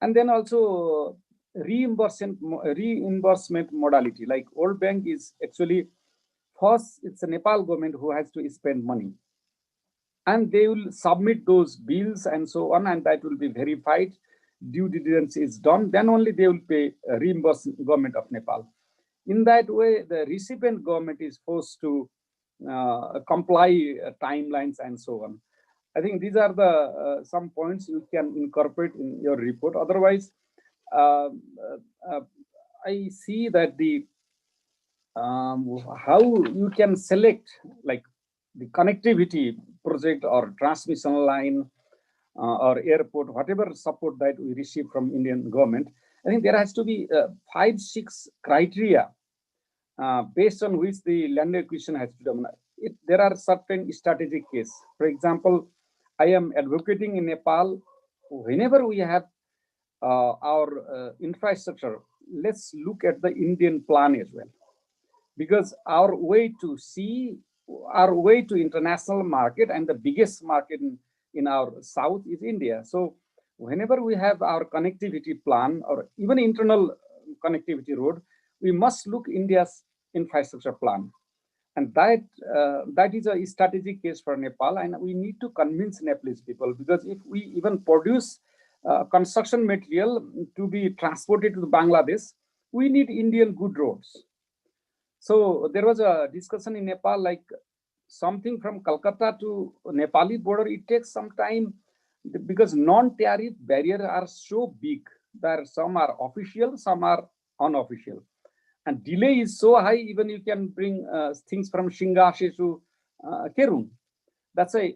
And then also reimbursement modality, like World Bank is actually, first it's the Nepal government who has to spend money. And they will submit those bills and so on, and that will be verified. Due diligence is done, then only they will pay reimburse government of Nepal. In that way, the recipient government is forced to comply timelines and so on. I think these are the some points you can incorporate in your report. Otherwise, I see that the how you can select like the connectivity project or transmission line or airport, whatever support that we receive from Indian government. I think there has to be 5-6 criteria based on which the land acquisition has to be done. There are certain strategic cases. For example, I am advocating in Nepal, whenever we have our infrastructure, let's look at the Indian plan as well, because our way to international market and the biggest market in our south is India. So whenever we have our connectivity plan or even internal connectivity road, we must look India's infrastructure plan. And that is a strategic case for Nepal, and we need to convince Nepalese people, because if we even produce construction material to be transported to Bangladesh, we need Indian good roads. So there was a discussion in Nepal, like something from Calcutta to Nepali border, it takes some time because non-tariff barriers are so big that some are official, some are unofficial. And delay is so high, even you can bring things from Shingashe to Kerun. That's why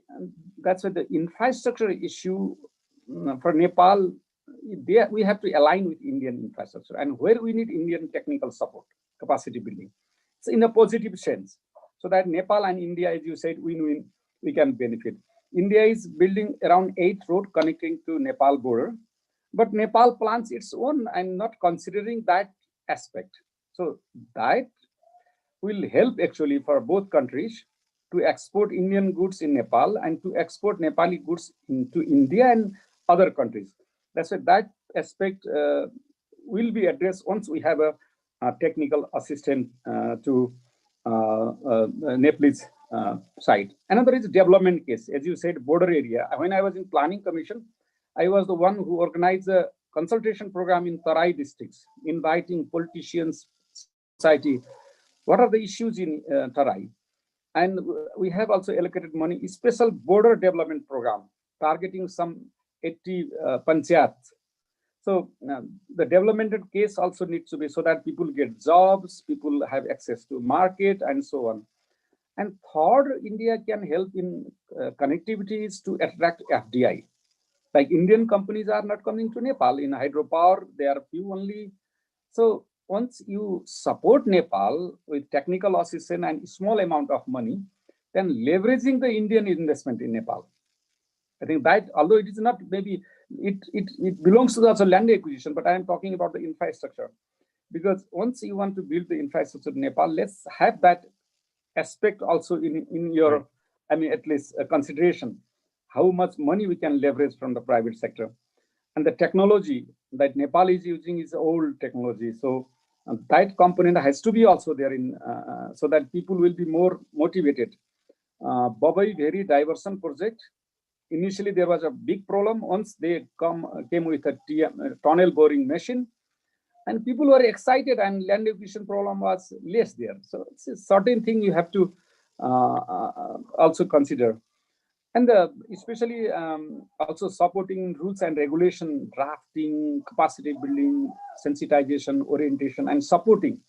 the infrastructure issue for Nepal, we have to align with Indian infrastructure, and where we need Indian technical support, capacity building. It's in a positive sense, so that Nepal and India, as you said, win-win, we can benefit. India is building around 8 roads connecting to Nepal border, but Nepal plans its own and not considering that aspect. So that will help actually for both countries to export Indian goods in Nepal and to export Nepali goods into India and other countries. That's why that aspect will be addressed once we have a technical assistant to Nepalese side. Another is development case. As you said, border area. When I was in Planning Commission, I was the one who organized a consultation program in Tarai districts, inviting politicians, society, what are the issues in Tarai. And we have also allocated money, a special border development program, targeting some 80 panchayats. So the developmental case also needs to be so that people get jobs, people have access to market, and so on. And third, India can help in connectivity is to attract FDI. Like Indian companies are not coming to Nepal. In hydropower, there are few only. So once you support Nepal with technical assistance and small amount of money, then leveraging the Indian investment in Nepal. I think that, although it is not, maybe it belongs to the land acquisition, but I am talking about the infrastructure. Because once you want to build the infrastructure in Nepal, let's have that aspect also in your, right. I mean, at least a consideration, how much money we can leverage from the private sector. And the technology that Nepal is using is old technology. So that component has to be also there in, so that people will be more motivated. Babai Very Diversion Project. Initially, there was a big problem. Once they came with a tunnel boring machine, and people were excited, and land acquisition problem was less there. So it's a certain thing you have to also consider. And especially also supporting rules and regulation, drafting, capacity building, sensitization, orientation, and supporting.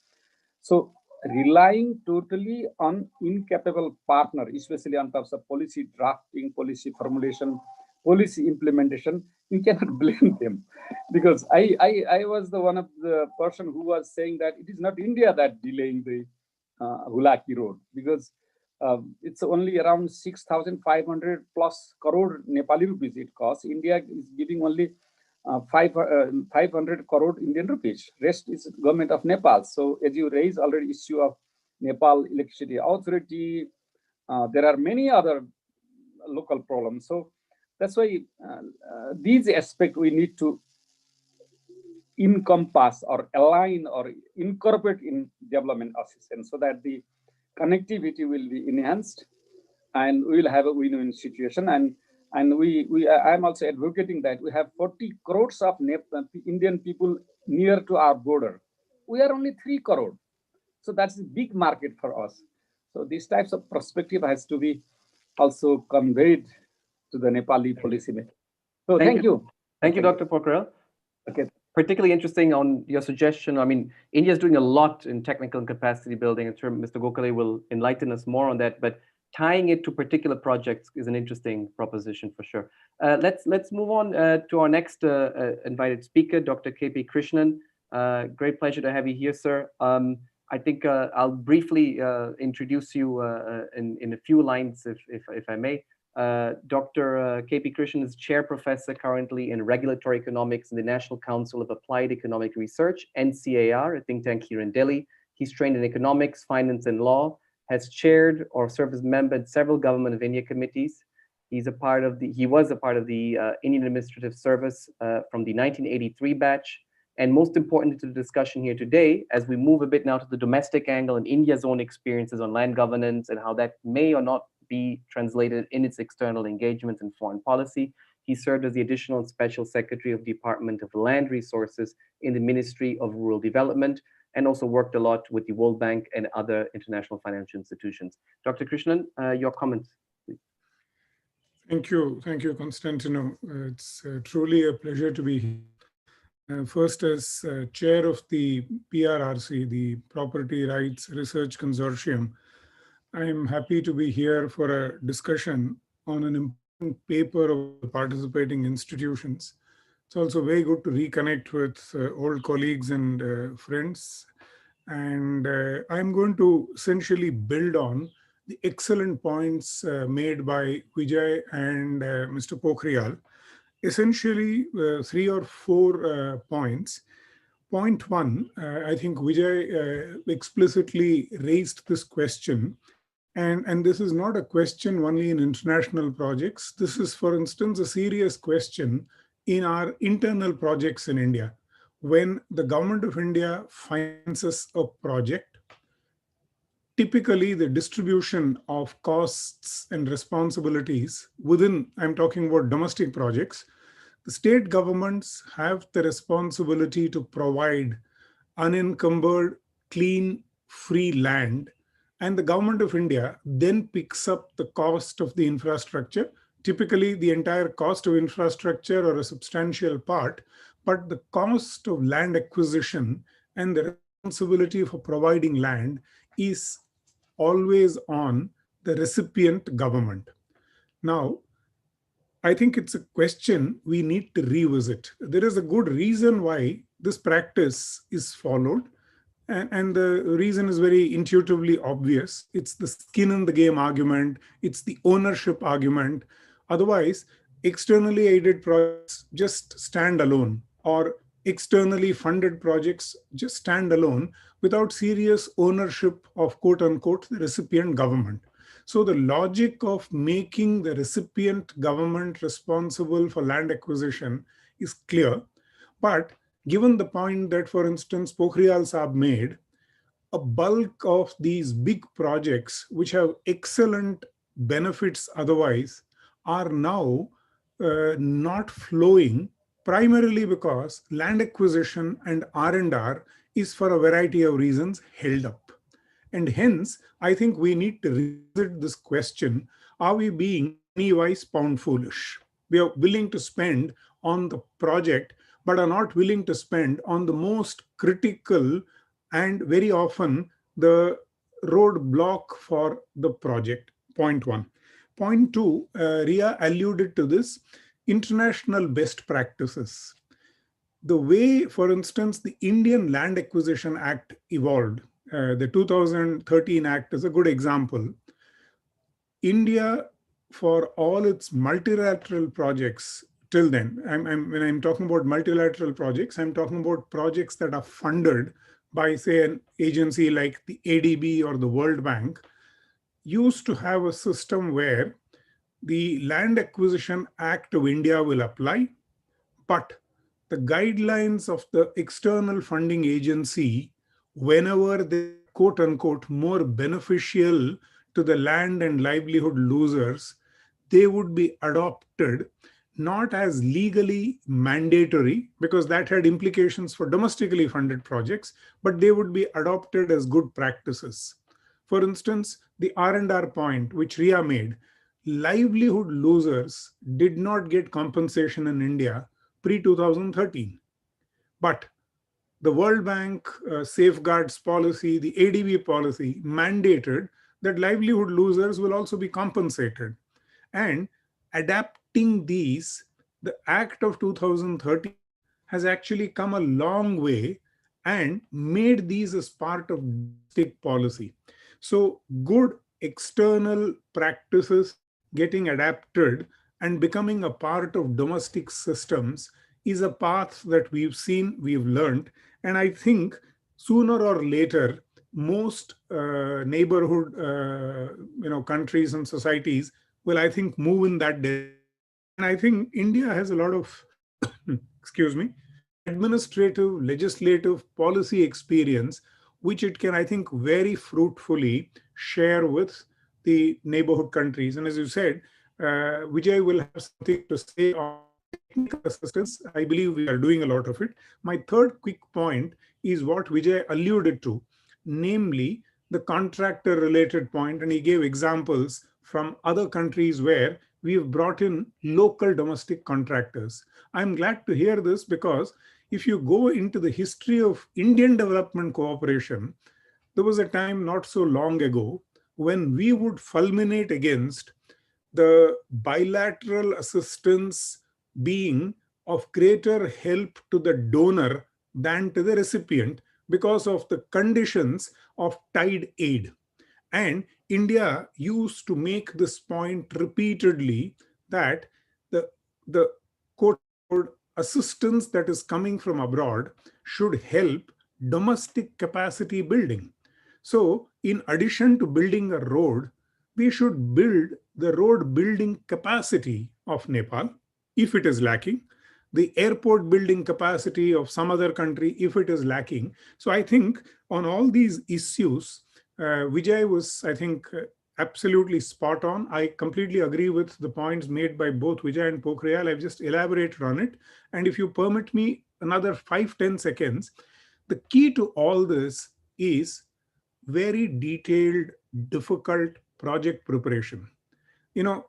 So relying totally on incapable partner, especially on terms of policy drafting, policy formulation, policy implementation, you cannot blame them. Because I was the one of the person who was saying that it is not India that delaying the Hulaki road, because it's only around 6,500 plus crore Nepali rupees it costs. India is giving only 500 crore Indian rupees. Rest is government of Nepal. So as you raise already issue of Nepal Electricity Authority, there are many other local problems. So that's why these aspects we need to encompass or align or incorporate in development assistance, so that the connectivity will be enhanced and we will have a win-win situation. And I'm also advocating that we have 40 crores of Indian people near to our border. We are only 3 crore. So that's a big market for us. So these types of perspective has to be also conveyed to the Nepali policymaker. So thank you. Thank you, Dr. Pokharel. Okay. Particularly interesting on your suggestion. I mean, India is doing a lot in technical and capacity building. I'm sure Mr. Gokhale will enlighten us more on that, but tying it to particular projects is an interesting proposition for sure. Let's move on to our next invited speaker, Dr. KP Krishnan. Great pleasure to have you here, sir. I think I'll briefly introduce you in a few lines, if I may. Dr. K.P. Krishnan is chair professor currently in regulatory economics in the National Council of Applied Economic Research, NCAR, a think tank here in Delhi. He's trained in economics, finance, and law, has chaired or served as member in several Government of India committees. He was a part of the Indian Administrative Service from the 1983 batch. And most important to the discussion here today, as we move a bit now to the domestic angle and India's own experiences on land governance and how that may or not be translated in its external engagements and foreign policy. He served as the additional special secretary of the Department of Land Resources in the Ministry of Rural Development, and also worked a lot with the World Bank and other international financial institutions. Dr. Krishnan, your comments, please. Thank you, Constantino. It's truly a pleasure to be here. First, as chair of the PRRC, the Property Rights Research Consortium, I am happy to be here for a discussion on an important paper of the participating institutions. It's also very good to reconnect with old colleagues and friends. And I'm going to essentially build on the excellent points made by Vijay and Mr. Pokharel. Essentially, 3 or 4 points. Point 1, I think Vijay explicitly raised this question. And this is not a question only in international projects. This is, for instance, a serious question in our internal projects in India. When the government of India finances a project, typically the distribution of costs and responsibilities within, I'm talking about domestic projects, the state governments have the responsibility to provide unencumbered, clean, free land. And the government of India then picks up the cost of the infrastructure, typically the entire cost of infrastructure or a substantial part, but the cost of land acquisition and the responsibility for providing land is always on the recipient government. Now, I think it's a question we need to revisit. There is a good reason why this practice is followed. And the reason is very intuitively obvious. It's the skin in the game argument. It's the ownership argument. Otherwise, externally aided projects just stand alone, or externally funded projects just stand alone without serious ownership of, quote unquote, the recipient government. So the logic of making the recipient government responsible for land acquisition is clear. But given the point that, for instance, Pokharel Saab made, a bulk of these big projects, which have excellent benefits otherwise, are now not flowing, primarily because land acquisition and R&R is, for a variety of reasons, held up. And hence, I think we need to revisit this question: are we being penny-wise, pound-foolish? We are willing to spend on the project, but are not willing to spend on the most critical and very often the roadblock for the project. Point 1. Point 2, Riya alluded to this, international best practices. The way, for instance, the Indian Land Acquisition Act evolved, the 2013 Act is a good example. India, for all its multilateral projects, till then, when I'm talking about multilateral projects, I'm talking about projects that are funded by, say, an agency like the ADB or the World Bank, used to have a system where the Land Acquisition Act of India will apply, but the guidelines of the external funding agency, whenever they, quote unquote, more beneficial to the land and livelihood losers, they would be adopted not as legally mandatory, because that had implications for domestically funded projects, but they would be adopted as good practices. For instance, the R&R point, which Riya made, livelihood losers did not get compensation in India pre-2013. But the World Bank safeguards policy, the ADB policy, mandated that livelihood losers will also be compensated. And adapting these, the Act of 2013 has actually come a long way and made these as part of state policy. So good external practices getting adapted and becoming a part of domestic systems is a path that we've seen, we've learned. And I think sooner or later, most neighborhood countries and societies will, I think, move in that direction. And I think India has a lot of, excuse me, administrative, legislative, policy experience, which it can, I think, very fruitfully share with the neighborhood countries. And as you said, Vijay will have something to say on technical assistance. I believe we are doing a lot of it. My third quick point is what Vijay alluded to, namely the contractor related point, and he gave examples from other countries where we have brought in local domestic contractors. I'm glad to hear this because if you go into the history of Indian development cooperation, there was a time not so long ago when we would fulminate against the bilateral assistance being of greater help to the donor than to the recipient because of the conditions of tied aid. And India used to make this point repeatedly that the quote unquote assistance that is coming from abroad should help domestic capacity building. So, in addition to building a road, we should build the road building capacity of Nepal if it is lacking, the airport building capacity of some other country if it is lacking. So, I think on all these issues, Vijay was, I think, absolutely spot on. I completely agree with the points made by both Vijay and Pokharel. I've just elaborated on it. And if you permit me another 5-10 seconds, the key to all this is very detailed, difficult project preparation.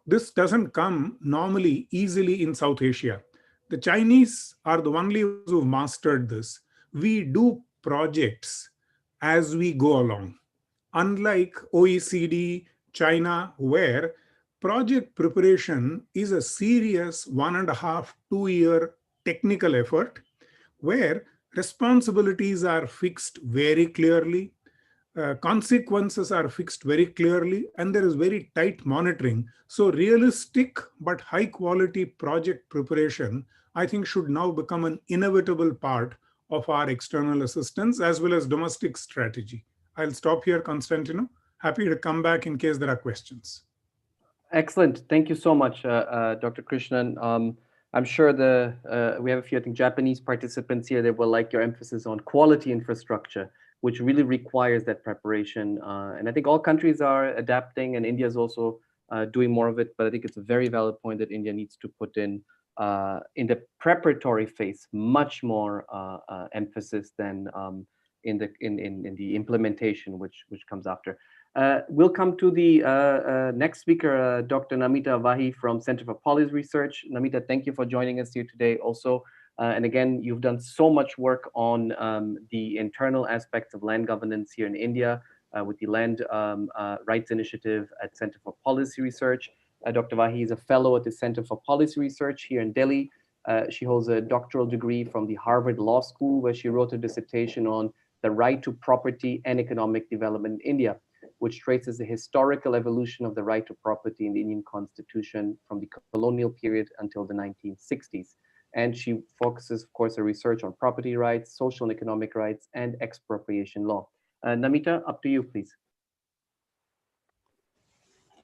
This doesn't come normally easily in South Asia. The Chinese are the only ones who've mastered this. We do projects as we go along. Unlike OECD, China, where project preparation is a serious 1.5, 2-year technical effort, where responsibilities are fixed very clearly, consequences are fixed very clearly, and there is very tight monitoring. So realistic but high quality project preparation, I think, should now become an inevitable part of our external assistance as well as domestic strategy. I'll stop here, Constantino. Happy to come back in case there are questions. Excellent. Thank you so much, Dr. Krishnan. I'm sure we have a few, I think, Japanese participants here that will like your emphasis on quality infrastructure, which really requires that preparation. And I think all countries are adapting, and India is also doing more of it. But I think it's a very valid point that India needs to put in the preparatory phase much more emphasis than in the implementation, which comes after. We'll come to the next speaker, Dr. Namita Wahi from Center for Policy Research. Namita, thank you for joining us here today also. And again, you've done so much work on the internal aspects of land governance here in India with the Land Rights Initiative at Center for Policy Research. Dr. Wahi is a fellow at the Center for Policy Research here in Delhi. She holds a doctoral degree from the Harvard Law School, where she wrote a dissertation on the right to property and economic development in India, which traces the historical evolution of the right to property in the Indian Constitution from the colonial period until the 1960s. And she focuses, of course, her research on property rights, social and economic rights, and expropriation law. Namita, up to you, please.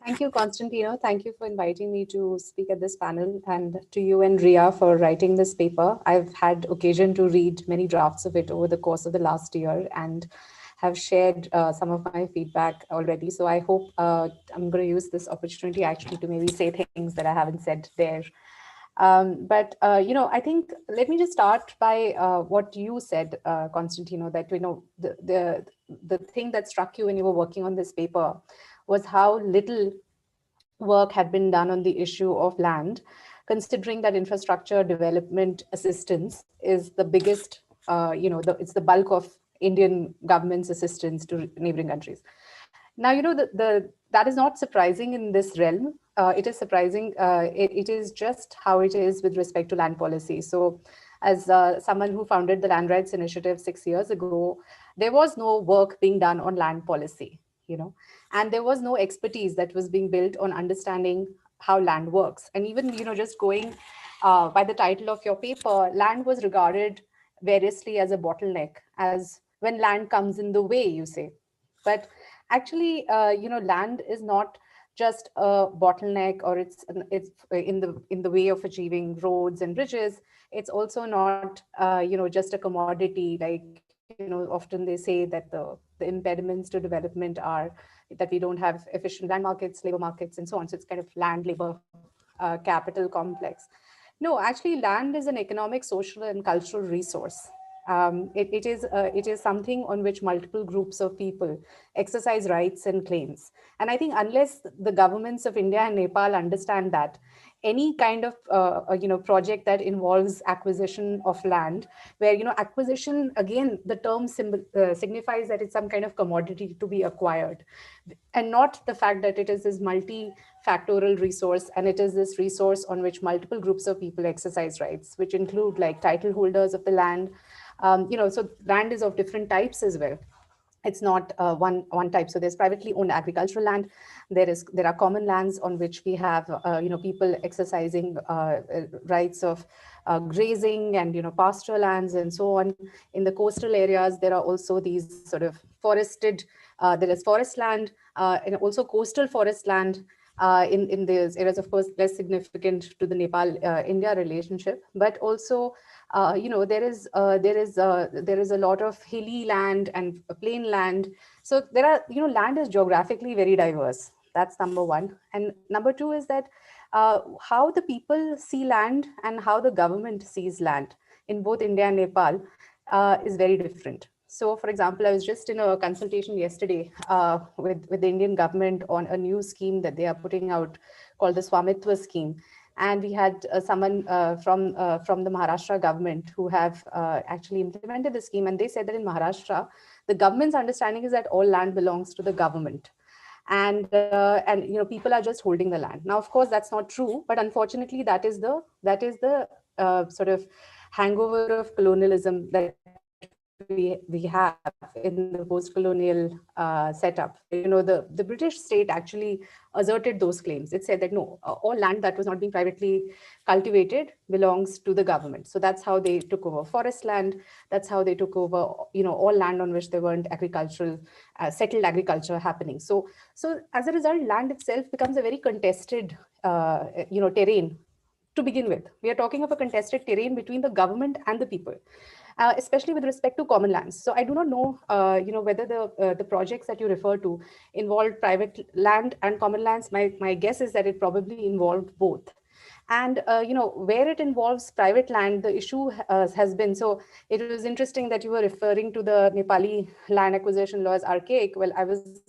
Thank you, Constantino. Thank you for inviting me to speak at this panel, and to you and Riya for writing this paper. I've had occasion to read many drafts of it over the course of the last year and have shared some of my feedback already. So I hope I'm going to use this opportunity actually to maybe say things that I haven't said there. I think let me just start by what you said, Constantino, that the thing that struck you when you were working on this paper was how little work had been done on the issue of land, considering that infrastructure development assistance is the biggest, it's the bulk of Indian government's assistance to neighboring countries. Now, that is not surprising in this realm. It is surprising. It is just how it is with respect to land policy. So as someone who founded the Land Rights Initiative 6 years ago, there was no work being done on land policy, and there was no expertise that was being built on understanding how land works. And even, just going by the title of your paper, land was regarded variously as a bottleneck, as when land comes in the way, you say. But actually, land is not just a bottleneck, or it's in the way of achieving roads and bridges. It's also not just a commodity. Like, often they say that the impediments to development are that we don't have efficient land markets, labor markets, and so on. So it's kind of land, labor, capital complex. No, actually, land is an economic, social, and cultural resource. It is something on which multiple groups of people exercise rights and claims. And I think unless the governments of India and Nepal understand that, any kind of project that involves acquisition of land, where acquisition, again, the term signifies that it's some kind of commodity to be acquired, and not the fact that it is this multifactorial resource, and it is this resource on which multiple groups of people exercise rights, which include like title holders of the land. So land is of different types as well. It's not one type. So there's privately owned agricultural land. There are common lands on which we have people exercising rights of grazing and pastoral lands and so on. In the coastal areas, there are also these sort of forested. There is forest land and also coastal forest land. In these areas, of course, less significant to the Nepal-India relationship, but also there is a lot of hilly land and plain land. So there are land is geographically very diverse. That's number one. And number two is that how the people see land and how the government sees land in both India and Nepal is very different. So, for example, I was just in a consultation yesterday with the Indian government on a new scheme that they are putting out called the Swamitwa scheme. And we had someone from the Maharashtra government who have actually implemented the scheme. And they said that in Maharashtra, the government's understanding is that all land belongs to the government. And people are just holding the land. Now, of course, that's not true. But unfortunately, that is the sort of hangover of colonialism that we have in the post-colonial setup. The British state actually asserted those claims. It said that no, all land that was not being privately cultivated belongs to the government. So that's how they took over forest land. That's how they took over, all land on which there weren't agricultural, settled agriculture happening. So as a result, land itself becomes a very contested, terrain. To begin with, we are talking of a contested terrain between the government and the people. Especially with respect to common lands. So I do not know, whether the projects that you refer to involved private land and common lands. My guess is that it probably involved both. And, where it involves private land, the issue has been, so it was interesting that you were referring to the Nepali land acquisition law as archaic. Well, I was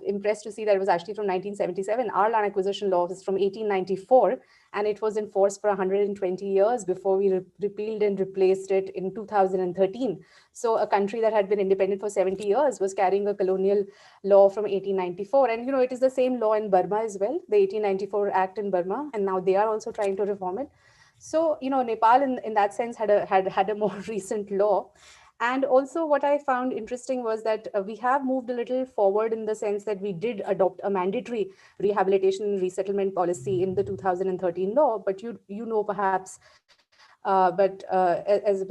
impressed to see that it was actually from 1977. Our land acquisition law is from 1894, and it was in force for 120 years before we repealed and replaced it in 2013. So a country that had been independent for 70 years was carrying a colonial law from 1894. And, it is the same law in Burma as well, the 1894 Act in Burma, and now they are also trying to reform it. So, Nepal in that sense had a more recent law. And also what I found interesting was that we have moved a little forward in the sense that we did adopt a mandatory rehabilitation and resettlement policy in the 2013 law, but perhaps, as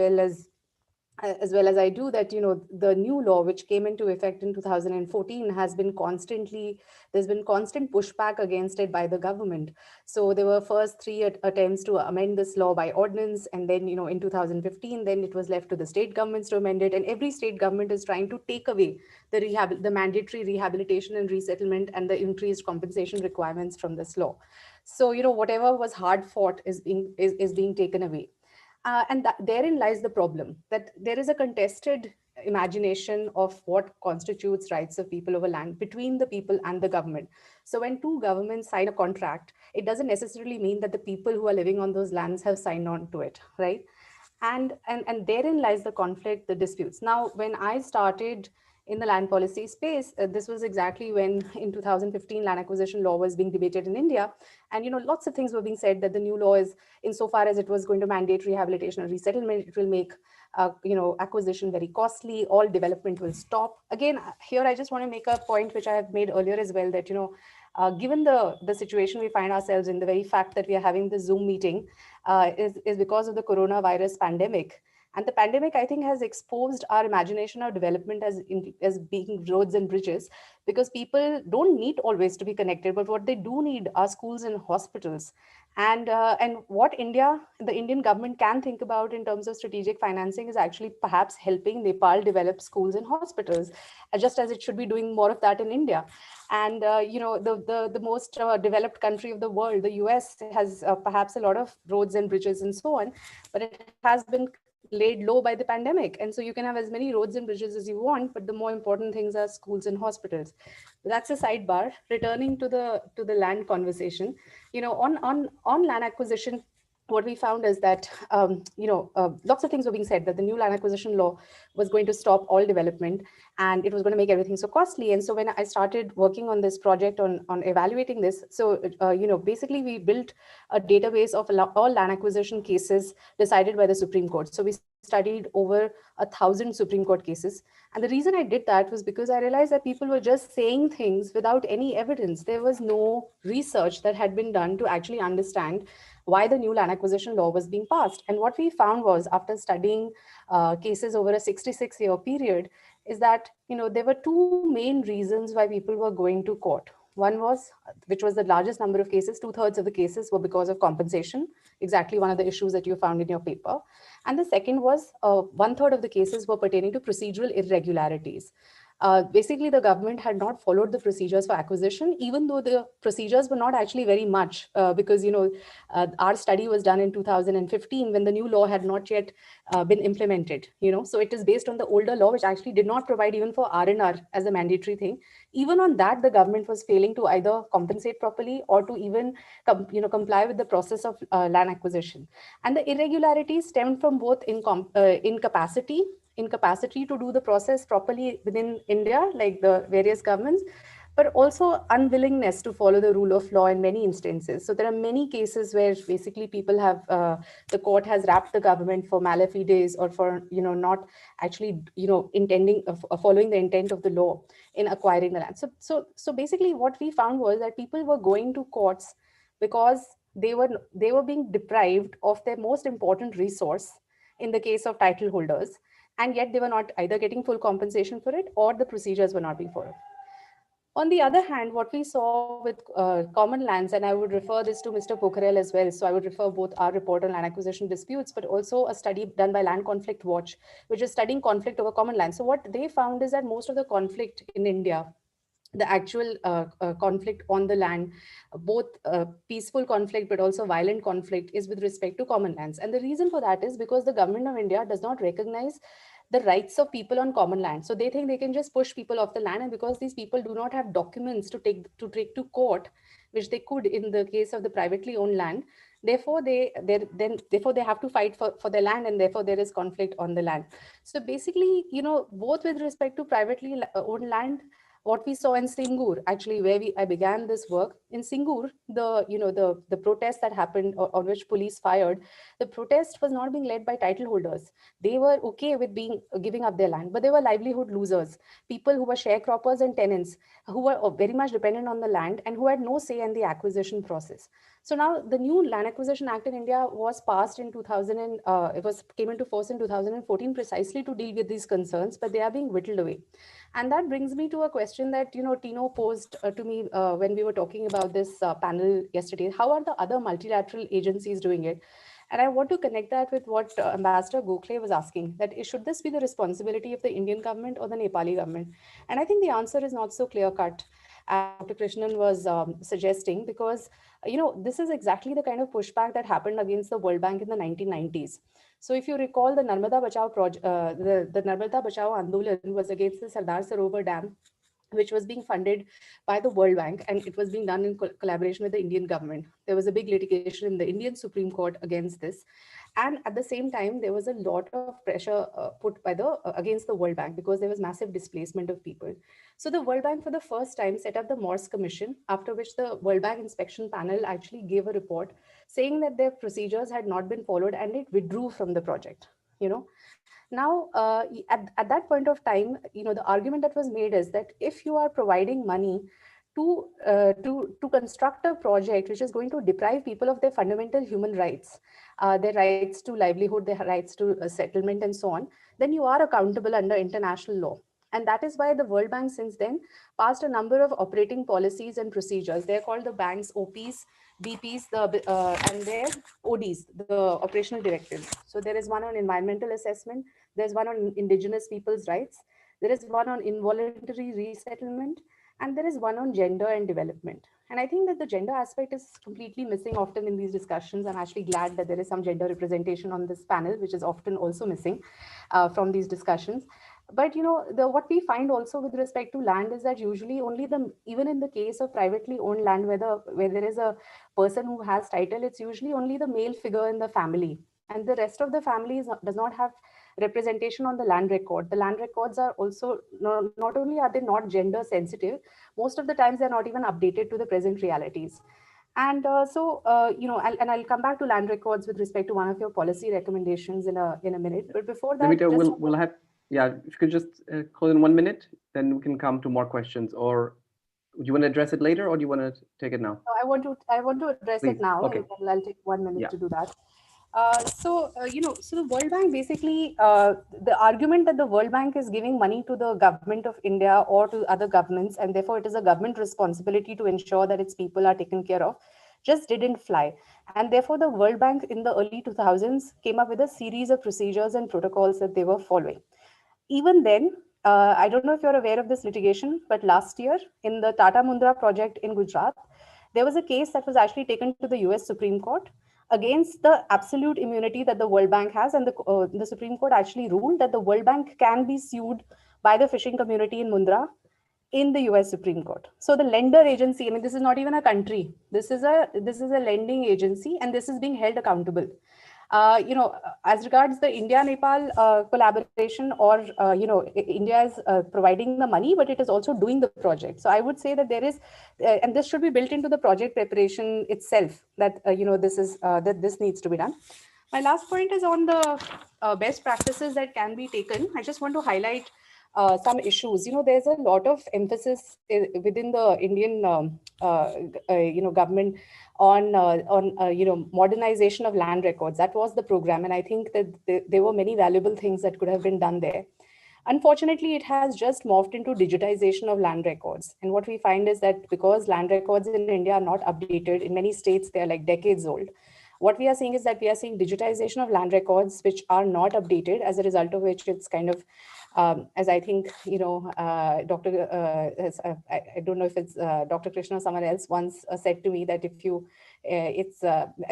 well as I do, that the new law which came into effect in 2014 there's been constant pushback against it by the government. So there were first 3 attempts to amend this law by ordinance, and then in 2015 then it was left to the state governments to amend it, and every state government is trying to take away the mandatory rehabilitation and resettlement and the increased compensation requirements from this law. So whatever was hard fought is being taken away. And therein lies the problem, that there is a contested imagination of what constitutes rights of people over land between the people and the government. So when two governments sign a contract, it doesn't necessarily mean that the people who are living on those lands have signed on to it, right? And therein lies the conflict, the disputes. Now, when I started in the land policy space, this was exactly when in 2015 land acquisition law was being debated in India. And lots of things were being said that the new law is, insofar as it was going to mandate rehabilitation and resettlement, it will make acquisition very costly, all development will stop. Again, here I just want to make a point which I have made earlier as well, that given the situation we find ourselves in, the very fact that we are having this Zoom meeting is because of the coronavirus pandemic. And the pandemic, I think, has exposed our imagination of development as being roads and bridges, because people don't need always to be connected, but what they do need are schools and hospitals. And what the Indian government can think about in terms of strategic financing is actually perhaps helping Nepal develop schools and hospitals, just as it should be doing more of that in India. And the most developed country of the world, the US, has perhaps a lot of roads and bridges and so on, but it has been laid low by the pandemic. And so you can have as many roads and bridges as you want, but the more important things are schools and hospitals. That's a sidebar. Returning to the land conversation, on land acquisition, what we found is that lots of things were being said, that the new land acquisition law was going to stop all development and it was going to make everything so costly. And so when I started working on this project on evaluating this, so basically we built a database of all land acquisition cases decided by the Supreme Court. So we studied over 1,000 Supreme Court cases. And the reason I did that was because I realized that people were just saying things without any evidence. There was no research that had been done to actually understand why the new land acquisition law was being passed. And what we found was, after studying cases over a 66-year period, is that there were two main reasons why people were going to court. One was, which was the largest number of cases, 2/3 of the cases were because of compensation, exactly one of the issues that you found in your paper. And the second was 1/3 of the cases were pertaining to procedural irregularities. Basically, the government had not followed the procedures for acquisition, even though the procedures were not actually very much, because our study was done in 2015 when the new law had not yet been implemented. So it is based on the older law, which actually did not provide even for R&R as a mandatory thing. Even on that, the government was failing to either compensate properly or to even comply with the process of land acquisition. And the irregularities stemmed from both incapacity to do the process properly within India, like the various governments, but also unwillingness to follow the rule of law in many instances. So there are many cases where basically people have, the court has wrapped the government for malefides or for, not actually, intending, following the intent of the law in acquiring the land. So basically what we found was that people were going to courts because they were being deprived of their most important resource in the case of title holders, and yet they were not either getting full compensation for it or the procedures were not being followed. On the other hand, what we saw with common lands, and I would refer this to Mr. Pokharel as well, so I would refer both our report on land acquisition disputes, but also a study done by Land Conflict Watch, which is studying conflict over common land. So what they found is that most of the conflict in India, the actual conflict on the land, both peaceful conflict but also violent conflict, is with respect to common lands. And the reason for that is because the government of India does not recognize the rights of people on common land. So they think they can just push people off the land, and because these people do not have documents to take to court, which they could in the case of the privately owned land, therefore they have to fight for their land, and therefore there is conflict on the land. So basically, both with respect to privately owned land, what we saw in Singur, actually where I began this work, in Singur, the protest that happened, on which police fired, the protest was not being led by title holders. They were okay with giving up their land, but they were livelihood losers, people who were sharecroppers and tenants who were very much dependent on the land and who had no say in the acquisition process. So now the new Land Acquisition Act in India was passed in 2000, came into force in 2014 precisely to deal with these concerns, but they are being whittled away. And that brings me to a question that Tino posed to me when we were talking about this panel yesterday. How are the other multilateral agencies doing it? And I want to connect that with what Ambassador Gokhale was asking, that should this be the responsibility of the Indian government or the Nepali government? And I think the answer is not so clear-cut as Dr. Krishnan was suggesting, because this is exactly the kind of pushback that happened against the World Bank in the 1990s. So if you recall, the Narmada Bachao project, the Narmada Bachao Andolan was against the Sardar Sarovar Dam, which was being funded by the World Bank, and it was being done in collaboration with the Indian government. There was a big litigation in the Indian Supreme Court against this. And at the same time, there was a lot of pressure put by against the World Bank, because there was massive displacement of people. So the World Bank for the first time set up the Morse Commission, after which the World Bank Inspection Panel actually gave a report saying that their procedures had not been followed, and it withdrew from the project. Now, at that point of time, the argument that was made is that if you are providing money to construct a project which is going to deprive people of their fundamental human rights, their rights to livelihood, their rights to settlement and so on, then you are accountable under international law. And that is why the World Bank since then passed a number of operating policies and procedures. They're called the bank's OPs, BPs, and their ODs, the operational directives. So there is one on environmental assessment, there's one on indigenous people's rights, there is one on involuntary resettlement, and there is one on gender and development. And I think that the gender aspect is completely missing often in these discussions. I'm actually glad that there is some gender representation on this panel, which is often also missing from these discussions. But what we find also with respect to land is that usually only even in the case of privately owned land, where there is a person who has title, it's usually only the male figure in the family, and the rest of the family does not have representation on the land record. The land records are also not only are they not gender sensitive, most of the times they're not even updated to the present realities. And I'll come back to land records with respect to one of your policy recommendations in a minute. But before that, Namita, we'll have, yeah, if you could just close in 1 minute, then we can come to more questions. Or do you want to address it later, or do you want to take it now? No, I want to address Please. it now. Okay. And I'll take 1 minute Yeah. to do that. So the World Bank basically, the argument that the World Bank is giving money to the government of India or to other governments, and therefore it is a government responsibility to ensure that its people are taken care of, just didn't fly. And therefore the World Bank in the early 2000s came up with a series of procedures and protocols that they were following. Even then, I don't know if you're aware of this litigation, but last year in the Tata Mundra project in Gujarat, there was a case that was actually taken to the US Supreme Court against the absolute immunity that the World Bank has. And the Supreme Court actually ruled that the World Bank can be sued by the fishing community in Mundra in the US Supreme Court. So the lender agency, I mean, this is not even a country. This is a lending agency, and this is being held accountable. As regards the India-Nepal collaboration, or, India is providing the money, but it is also doing the project. So I would say that there is, and this should be built into the project preparation itself, that, this needs to be done. My last point is on the best practices that can be taken. I just want to highlight some issues. There's a lot of emphasis within the Indian, government on modernization of land records. That was the program, and I think that there were many valuable things that could have been done there. Unfortunately, it has just morphed into digitization of land records. And what we find is that because land records in India are not updated, in many states they are like decades old. What we are seeing is that we are seeing digitization of land records which are not updated, as a result of which it's kind of, as I think, I don't know if it's Dr. Krishna or someone else once said to me that if you, I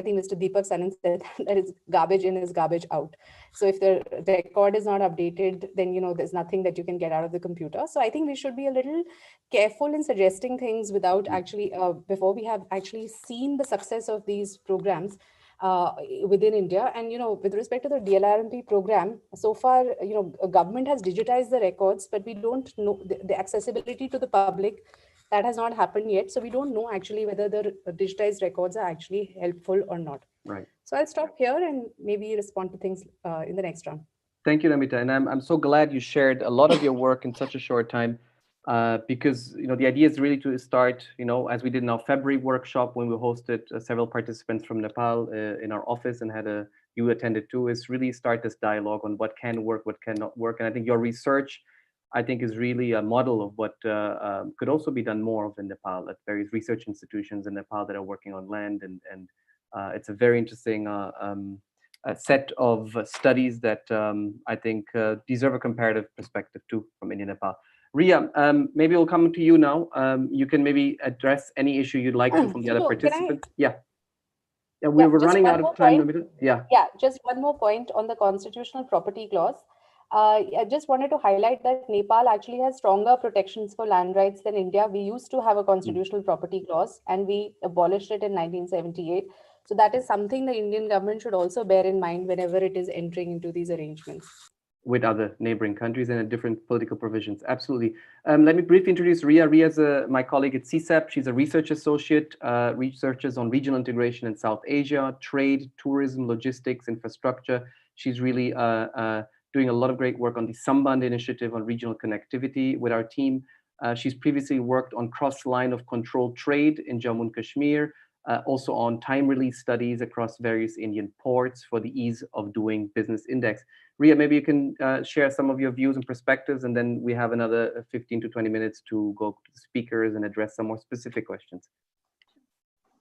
think Mr. Deepak Sanan said that it's garbage in is garbage out. So if the record is not updated, then, there's nothing that you can get out of the computer. So I think we should be a little careful in suggesting things without actually, before we have actually seen the success of these programs within India. And, with respect to the DLRMP program, so far, government has digitized the records, but we don't know the accessibility to the public. That has not happened yet. So we don't know actually whether the digitized records are actually helpful or not. Right. So I'll stop here and maybe respond to things in the next round. Thank you, Namita. And I'm so glad you shared a lot of your work in such a short time, because, the idea is really to start, as we did in our February workshop when we hosted several participants from Nepal in our office and you attended too, is really start this dialogue on what can work, what cannot work. And I think your research, I think, is really a model of what could also be done more of in Nepal at various research institutions in Nepal that are working on land. And it's a very interesting a set of studies that I think deserve a comparative perspective too from India and Nepal. Riya, maybe we'll come to you now. You can maybe address any issue you'd like to from the other participants. Yeah, we were running out of time. Yeah, just one more point on the constitutional property clause. I just wanted to highlight that Nepal actually has stronger protections for land rights than India. We used to have a constitutional property clause, and we abolished it in 1978. So that is something the Indian government should also bear in mind whenever it is entering into these arrangements with other neighboring countries and different political provisions. Absolutely. Let me briefly introduce Riya. Riya is my colleague at CSEP. She's a research associate, researches on regional integration in South Asia, trade, tourism, logistics, infrastructure. She's really doing a lot of great work on the Samband initiative on regional connectivity with our team. She's previously worked on cross-line of control trade in Jammu and Kashmir, also on time release studies across various Indian ports for the ease of doing business index. Riya, maybe you can share some of your views and perspectives, and then we have another 15 to 20 minutes to go to the speakers and address some more specific questions.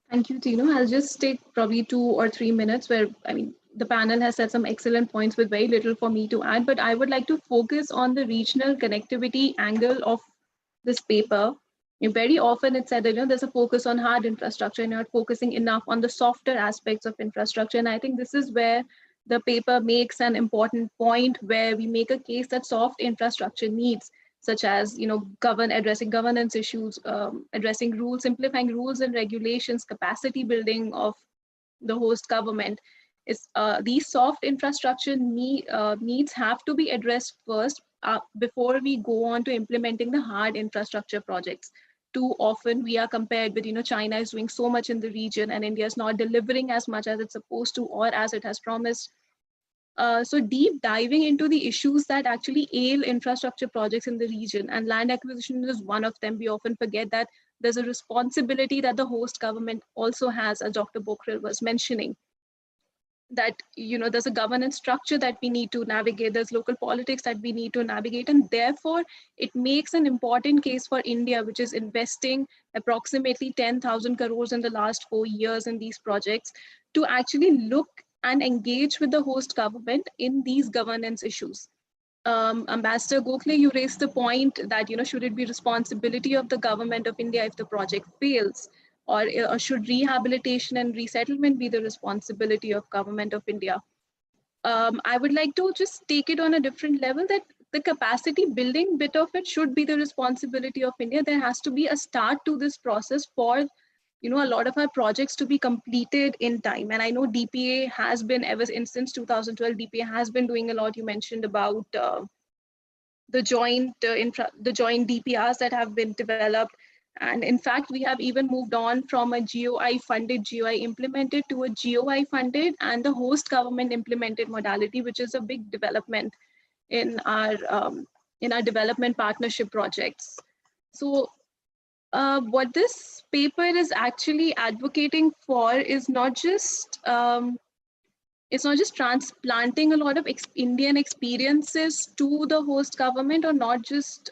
Thank you, Tino. I'll just take probably 2 or 3 minutes where, I mean, the panel has said some excellent points with very little for me to add, but I would like to focus on the regional connectivity angle of this paper. Very often it's said that there's a focus on hard infrastructure and not focusing enough on the softer aspects of infrastructure. And I think this is where the paper makes an important point, where we make a case that soft infrastructure needs, such as addressing governance issues, addressing rules, simplifying rules and regulations, capacity building of the host government, is these soft infrastructure needs have to be addressed first before we go on to implementing the hard infrastructure projects. Too often we are compared with, China is doing so much in the region and India is not delivering as much as it's supposed to or as it has promised. So deep diving into the issues that actually ail infrastructure projects in the region, and land acquisition is one of them. We often forget that there's a responsibility that the host government also has, as Dr. Pokharel was mentioning, that there's a governance structure that we need to navigate, there's local politics that we need to navigate, and therefore it makes an important case for India, which is investing approximately 10,000 crores in the last 4 years in these projects, to actually look and engage with the host government in these governance issues. Ambassador Gokhale, you raised the point that should it be responsibility of the government of India if the project fails? Or should rehabilitation and resettlement be the responsibility of government of India? I would like to just take it on a different level, that the capacity building bit of it should be the responsibility of India. There has to be a start to this process for a lot of our projects to be completed in time. And I know DPA has been, ever since 2012, DPA has been doing a lot. You mentioned about the joint DPRs that have been developed. And in fact, we have even moved on from a GOI funded, GOI implemented, to a GOI funded and the host government implemented modality, which is a big development in our development partnership projects. So what this paper is actually advocating for is not just transplanting a lot of Indian experiences to the host government, or not just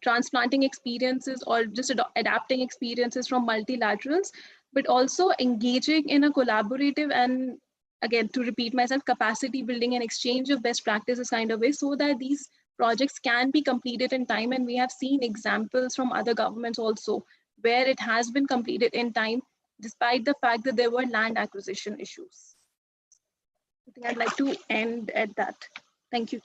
transplanting experiences or just adapting experiences from multilaterals, but also engaging in a collaborative and, again, to repeat myself, capacity building and exchange of best practices kind of way, so that these projects can be completed in time. And we have seen examples from other governments also where it has been completed in time, despite the fact that there were land acquisition issues. I think I'd like to end at that. Thank you.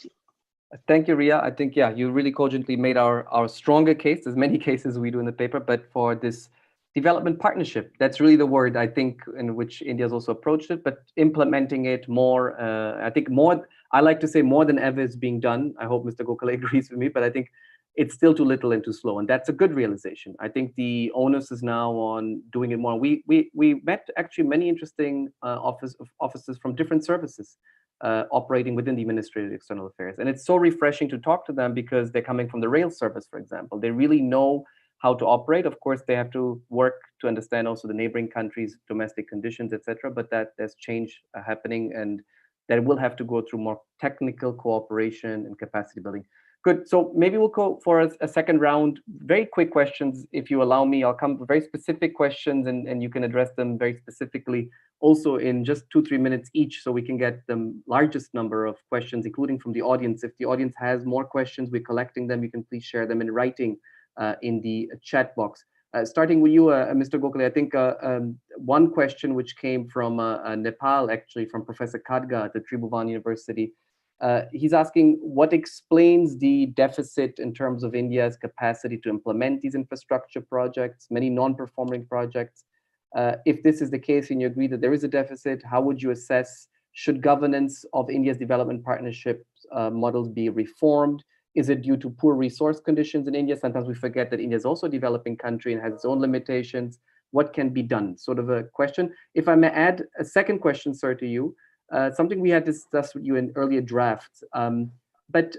Thank you, Riya. I think, you really cogently made our stronger case. There's many cases we do in the paper, but for this development partnership, that's really the word, I think, in which India's also approached it, but implementing it more, I think more, I like to say more than ever is being done. I hope Mr. Gokhale agrees with me, but I think it's still too little and too slow. And that's a good realization. I think the onus is now on doing it more. We met actually many interesting officers from different services operating within the Ministry of External Affairs. And it's so refreshing to talk to them, because they're coming from the rail service, for example. They really know how to operate. Of course, they have to work to understand also the neighboring countries' domestic conditions, etc. But that there's change happening, and that will have to go through more technical cooperation and capacity building. Good. So maybe we'll go for a second round. Very quick questions, if you allow me. I'll come with very specific questions, and you can address them very specifically, also in just 2-3 minutes each, so we can get the largest number of questions, including from the audience. If the audience has more questions, we're collecting them. You can please share them in writing in the chat box. Starting with you, Mr. Gokhale, I think one question which came from Nepal, actually, from Professor Khadga at the Tribhuvan University. He's asking, what explains the deficit in terms of India's capacity to implement these infrastructure projects, many non-performing projects? If this is the case and you agree that there is a deficit, how would you assess, should governance of India's development partnership models be reformed? Is it due to poor resource conditions in India? Sometimes we forget that India is also a developing country and has its own limitations. What can be done? Sort of a question. If I may add a second question, sir, to you, something we had discussed with you in earlier drafts. But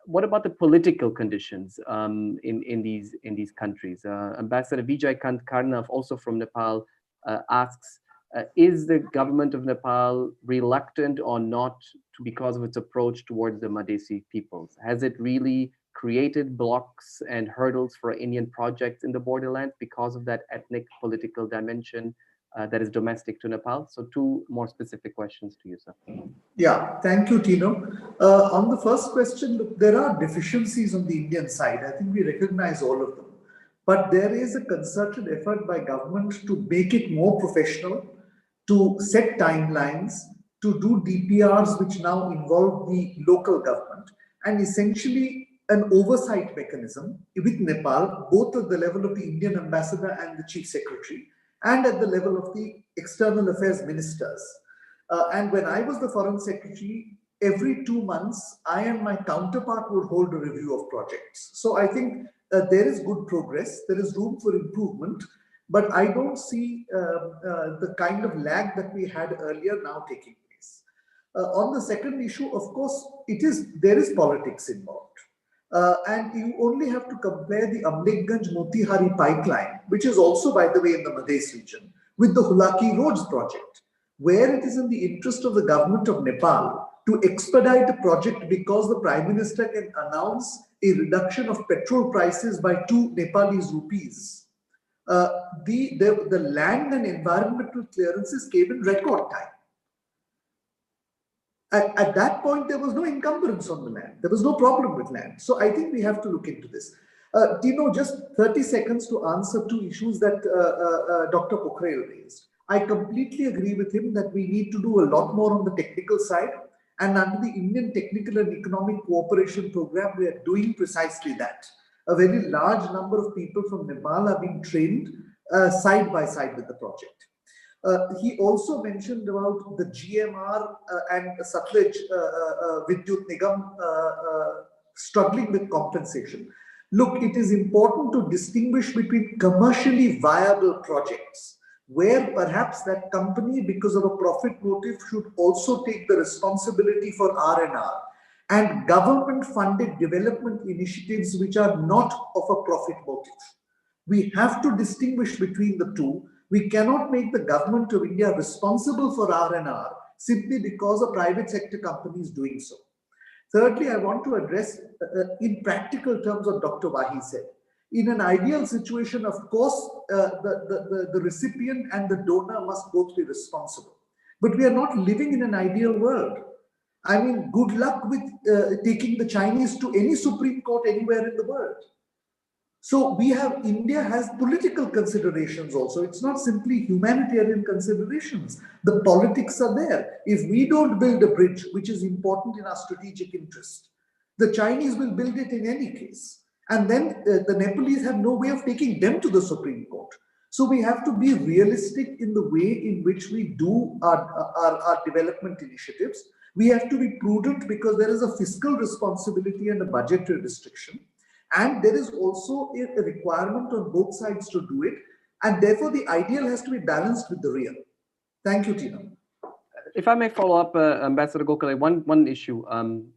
what about the political conditions in these countries? Ambassador VJ Gokhale, also from Nepal, asks, is the government of Nepal reluctant or not because of its approach towards the Madhesi peoples? Has it really created blocks and hurdles for Indian projects in the borderlands because of that ethnic political dimension that is domestic to Nepal? So two more specific questions to you, sir. Yeah, thank you, Tino. On the first question, look, there are deficiencies on the Indian side. I think we recognize all of them. But there is a concerted effort by government to make it more professional, to set timelines, to do DPRs which now involve the local government, and essentially an oversight mechanism with Nepal, both at the level of the Indian ambassador and the chief secretary, and at the level of the external affairs ministers. And when I was the foreign secretary, every 2 months, I and my counterpart would hold a review of projects. So I think there is good progress, there is room for improvement, but I don't see the kind of lag that we had earlier now taking place. On the second issue, of course, there is politics involved. And you only have to compare the Amlekganj-Motihari pipeline, which is also, by the way, in the Madhes region, with the Hulaki Roads project, where it is in the interest of the government of Nepal to expedite a project because the Prime Minister can announce a reduction of petrol prices by 2 Nepalese rupees. The land and environmental clearances came in record time. At that point, there was no encumbrance on the land. There was no problem with land. So I think we have to look into this. Tino, just 30 seconds to answer 2 issues that Dr. Pokharel raised. I completely agree with him that we need to do a lot more on the technical side. And under the Indian Technical and Economic Cooperation Program, we are doing precisely that. A very large number of people from Nepal are being trained side by side with the project. He also mentioned about the GMR and Satluj Vidyut Nigam struggling with compensation. Look, it is important to distinguish between commercially viable projects, where perhaps that company, because of a profit motive, should also take the responsibility for R&R, and government-funded development initiatives which are not of a profit motive. We have to distinguish between the two. We cannot make the government of India responsible for R&R simply because a private sector company is doing so. Thirdly, I want to address in practical terms what Dr. Wahi said. In an ideal situation, of course, the recipient and the donor must both be responsible. But we are not living in an ideal world. I mean, good luck with taking the Chinese to any Supreme Court anywhere in the world. So India has political considerations also. It's not simply humanitarian considerations. The politics are there. If we don't build a bridge, which is important in our strategic interest, the Chinese will build it in any case. And then the Nepalese have no way of taking them to the Supreme Court. So we have to be realistic in the way in which we do our development initiatives. We have to be prudent because there is a fiscal responsibility and a budgetary restriction. And there is also a requirement on both sides to do it. And therefore, the ideal has to be balanced with the real. Thank you, Tina. If I may follow up, Ambassador Gokhale, one issue,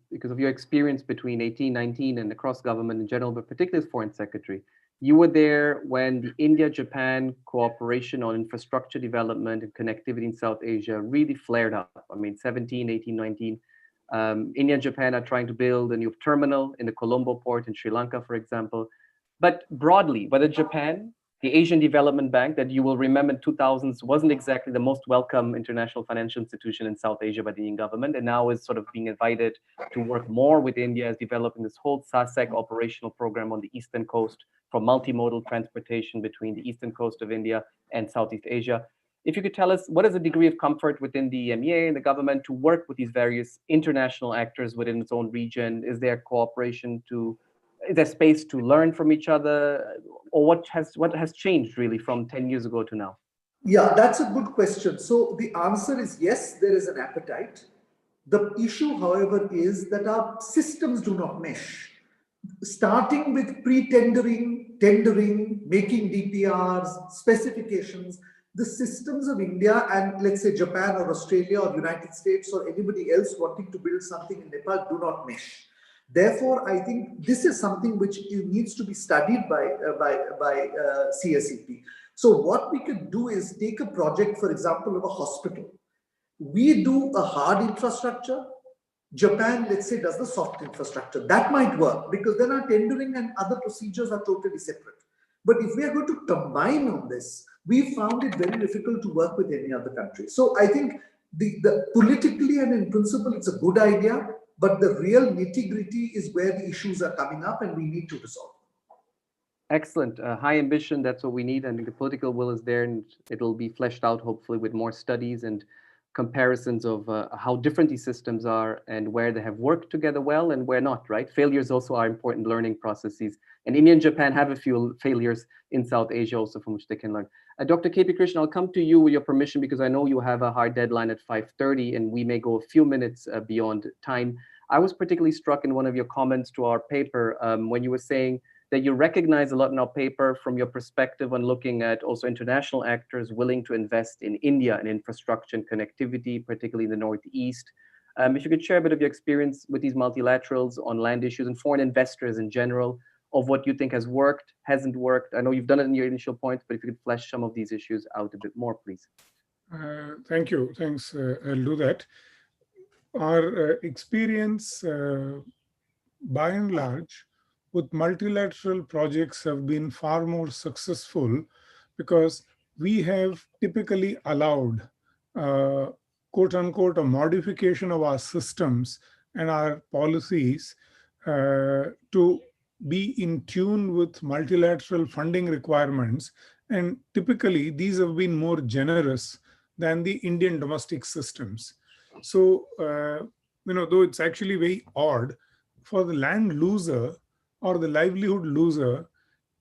because of your experience between 1819 and across government in general, but particularly as Foreign Secretary. You were there when the India-Japan cooperation on infrastructure development and connectivity in South Asia really flared up. I mean, 17, 18, 19. India and Japan are trying to build a new terminal in the Colombo port in Sri Lanka, for example. But broadly, whether Japan, the Asian Development Bank, that you will remember in 2000s wasn't exactly the most welcome international financial institution in South Asia by the Indian government, and now is sort of being invited to work more with India as developing this whole SASEC operational program on the eastern coast for multimodal transportation between the eastern coast of India and Southeast Asia. If you could tell us, what is the degree of comfort within the MEA and the government to work with these various international actors within its own region? Is there cooperation is there space to learn from each other? Or what has changed really from 10 years ago to now? Yeah, that's a good question. So the answer is yes, there is an appetite. The issue, however, is that our systems do not mesh. Starting with pre-tendering, tendering, making DPRs, specifications, the systems of India and let's say Japan or Australia or United States or anybody else wanting to build something in Nepal do not mesh. Therefore, I think this is something which needs to be studied by CSEP. So what we could do is take a project, for example, of a hospital. We do a hard infrastructure. Japan, let's say, does the soft infrastructure. That might work because then our tendering and other procedures are totally separate. But if we are going to combine on this, we found it very difficult to work with any other country. So I think the politically and in principle, it's a good idea, but the real nitty-gritty is where the issues are coming up and we need to resolve. Excellent. High ambition, that's what we need. I think the political will is there and it'll be fleshed out hopefully with more studies and comparisons of how different these systems are and where they have worked together well and where not, right? Failures also are important learning processes. And India and Japan have a few failures in South Asia also from which they can learn. Dr. KP Krishnan, I'll come to you with your permission because I know you have a hard deadline at 5:30 and we may go a few minutes beyond time. I was particularly struck in one of your comments to our paper when you were saying that you recognize a lot in our paper from your perspective on looking at also international actors willing to invest in India and infrastructure and connectivity, particularly in the Northeast. If you could share a bit of your experience with these multilaterals on land issues and foreign investors in general, of what you think has worked, hasn't worked. I know you've done it in your initial points, but if you could flesh some of these issues out a bit more, please. Thank you. Thanks. I'll do that. Our experience, by and large, with multilateral projects have been far more successful because we have typically allowed, quote unquote, a modification of our systems and our policies to be in tune with multilateral funding requirements. And typically, these have been more generous than the Indian domestic systems. So, though it's actually very odd, for the land loser or the livelihood loser,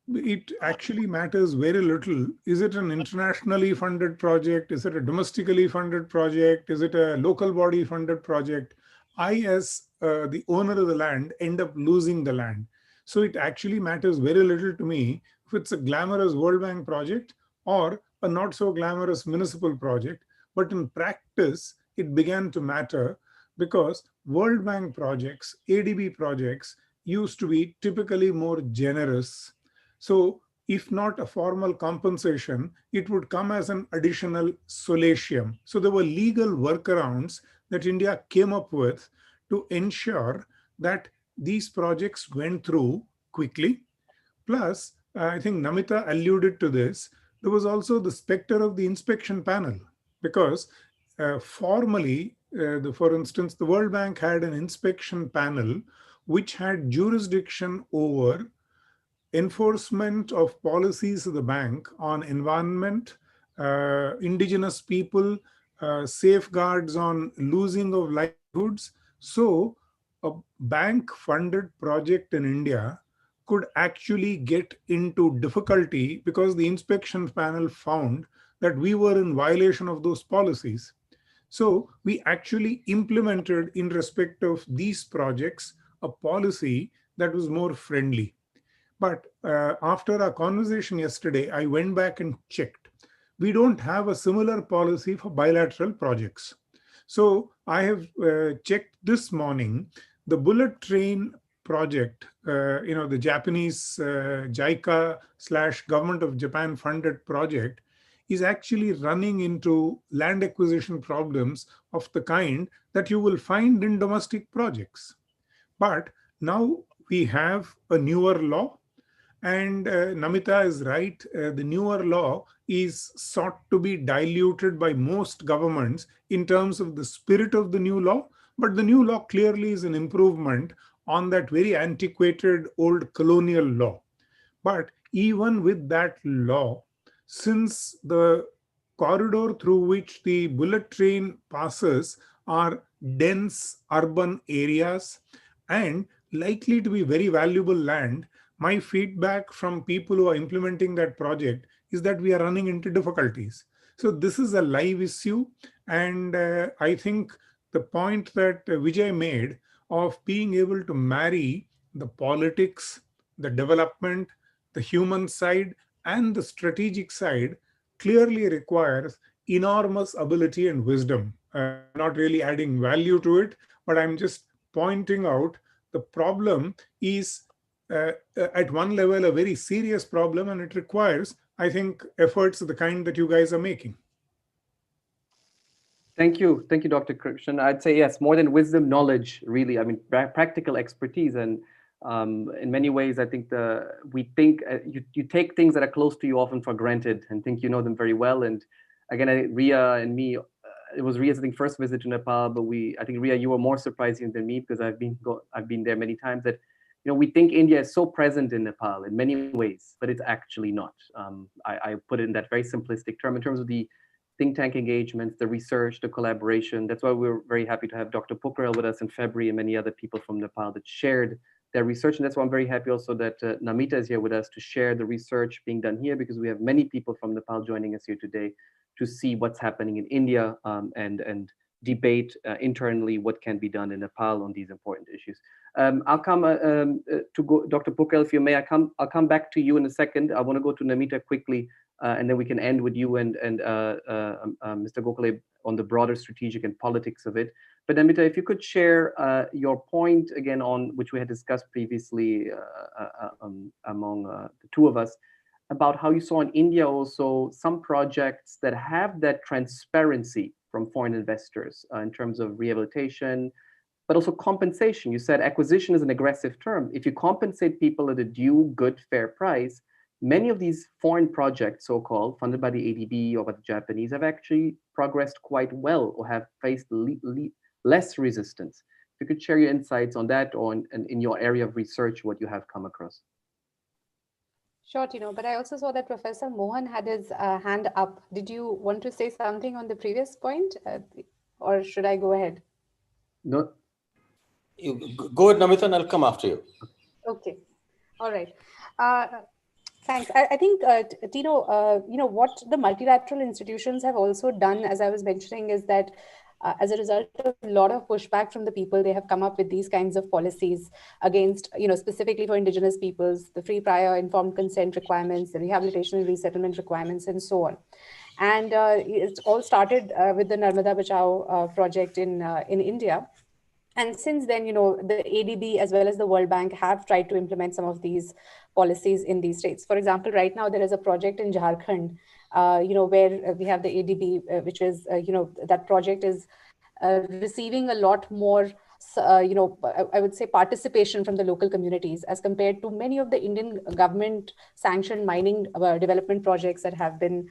it actually matters very little. Is it an internationally funded project? Is it a domestically funded project? Is it a local body funded project? I, as the owner of the land, end up losing the land. So it actually matters very little to me if it's a glamorous World Bank project or a not so glamorous municipal project. But in practice, it began to matter because World Bank projects, ADB projects, used to be typically more generous. So if not a formal compensation, it would come as an additional solatium. So there were legal workarounds that India came up with to ensure that these projects went through quickly. Plus, I think Namita alluded to this, there was also the specter of the inspection panel because formally, for instance, the World Bank had an inspection panel which had jurisdiction over enforcement of policies of the bank on environment, indigenous people, safeguards on losing of livelihoods. So a bank-funded project in India could actually get into difficulty because the inspection panel found that we were in violation of those policies. So we actually implemented, in respect of these projects, a policy that was more friendly. But after our conversation yesterday, I went back and checked. We don't have a similar policy for bilateral projects. So I have checked this morning, the bullet train project, the Japanese JICA / Government of Japan funded project is actually running into land acquisition problems of the kind that you will find in domestic projects. But now we have a newer law, and Namita is right, the newer law is sought to be diluted by most governments in terms of the spirit of the new law, but the new law clearly is an improvement on that very antiquated old colonial law. But even with that law, since the corridor through which the bullet train passes are dense urban areas and likely to be very valuable land, my feedback from people who are implementing that project is that we are running into difficulties. So this is a live issue. And I think the point that Vijay made of being able to marry the politics, the development, the human side, and the strategic side clearly requires enormous ability and wisdom. I'm not really adding value to it, but I'm just pointing out the problem is at one level a very serious problem, and it requires, I think, efforts of the kind that you guys are making. Thank you, Dr. Krishnan. I'd say yes, more than wisdom, knowledge, really. I mean, practical expertise, and in many ways, I think we think you take things that are close to you often for granted and think you know them very well. And again, Riya and me, it was Riya's, I think, first visit to Nepal, but I think Riya, you were more surprising than me because I've been there many times. That we think India is so present in Nepal in many ways, but it's actually not. I put it in that very simplistic term in terms of the think tank engagements, the research, the collaboration. That's why we're very happy to have Dr. Pokharel with us in February and many other people from Nepal that shared their research. And that's why I'm very happy also that Namita is here with us to share the research being done here, because we have many people from Nepal joining us here today to see what's happening in India and debate internally what can be done in Nepal on these important issues. I'll come to Dr. Pokharel, if you may. I'll come back to you in a second. I want to go to Namita quickly. And then we can end with you and Mr. Gokhale on the broader strategic and politics of it. But Namita, if you could share your point again on which we had discussed previously among the two of us, about how you saw in India also some projects that have that transparency from foreign investors in terms of rehabilitation, but also compensation. You said acquisition is an aggressive term. If you compensate people at a due, good, fair price, many of these foreign projects, so-called, funded by the ADB or by the Japanese, have actually progressed quite well or have faced less resistance. If you could share your insights on that, or in your area of research, what you have come across. Sure, Tino, but I also saw that Professor Mohan had his hand up. Did you want to say something on the previous point, or should I go ahead? No. You go ahead, Namita, and I'll come after you. Okay, all right. Thanks. I think, Tino, what the multilateral institutions have also done, as I was mentioning, is that as a result of a lot of pushback from the people, they have come up with these kinds of policies against, specifically for indigenous peoples, the free, prior, informed consent requirements, the rehabilitation and resettlement requirements, and so on. And it all started with the Narmada Bachao project in India. And since then, the ADB as well as the World Bank have tried to implement some of these policies in these states. For example, right now there is a project in Jharkhand, where we have the ADB, which is, that project is receiving a lot more, I would say, participation from the local communities as compared to many of the Indian government sanctioned mining development projects that have been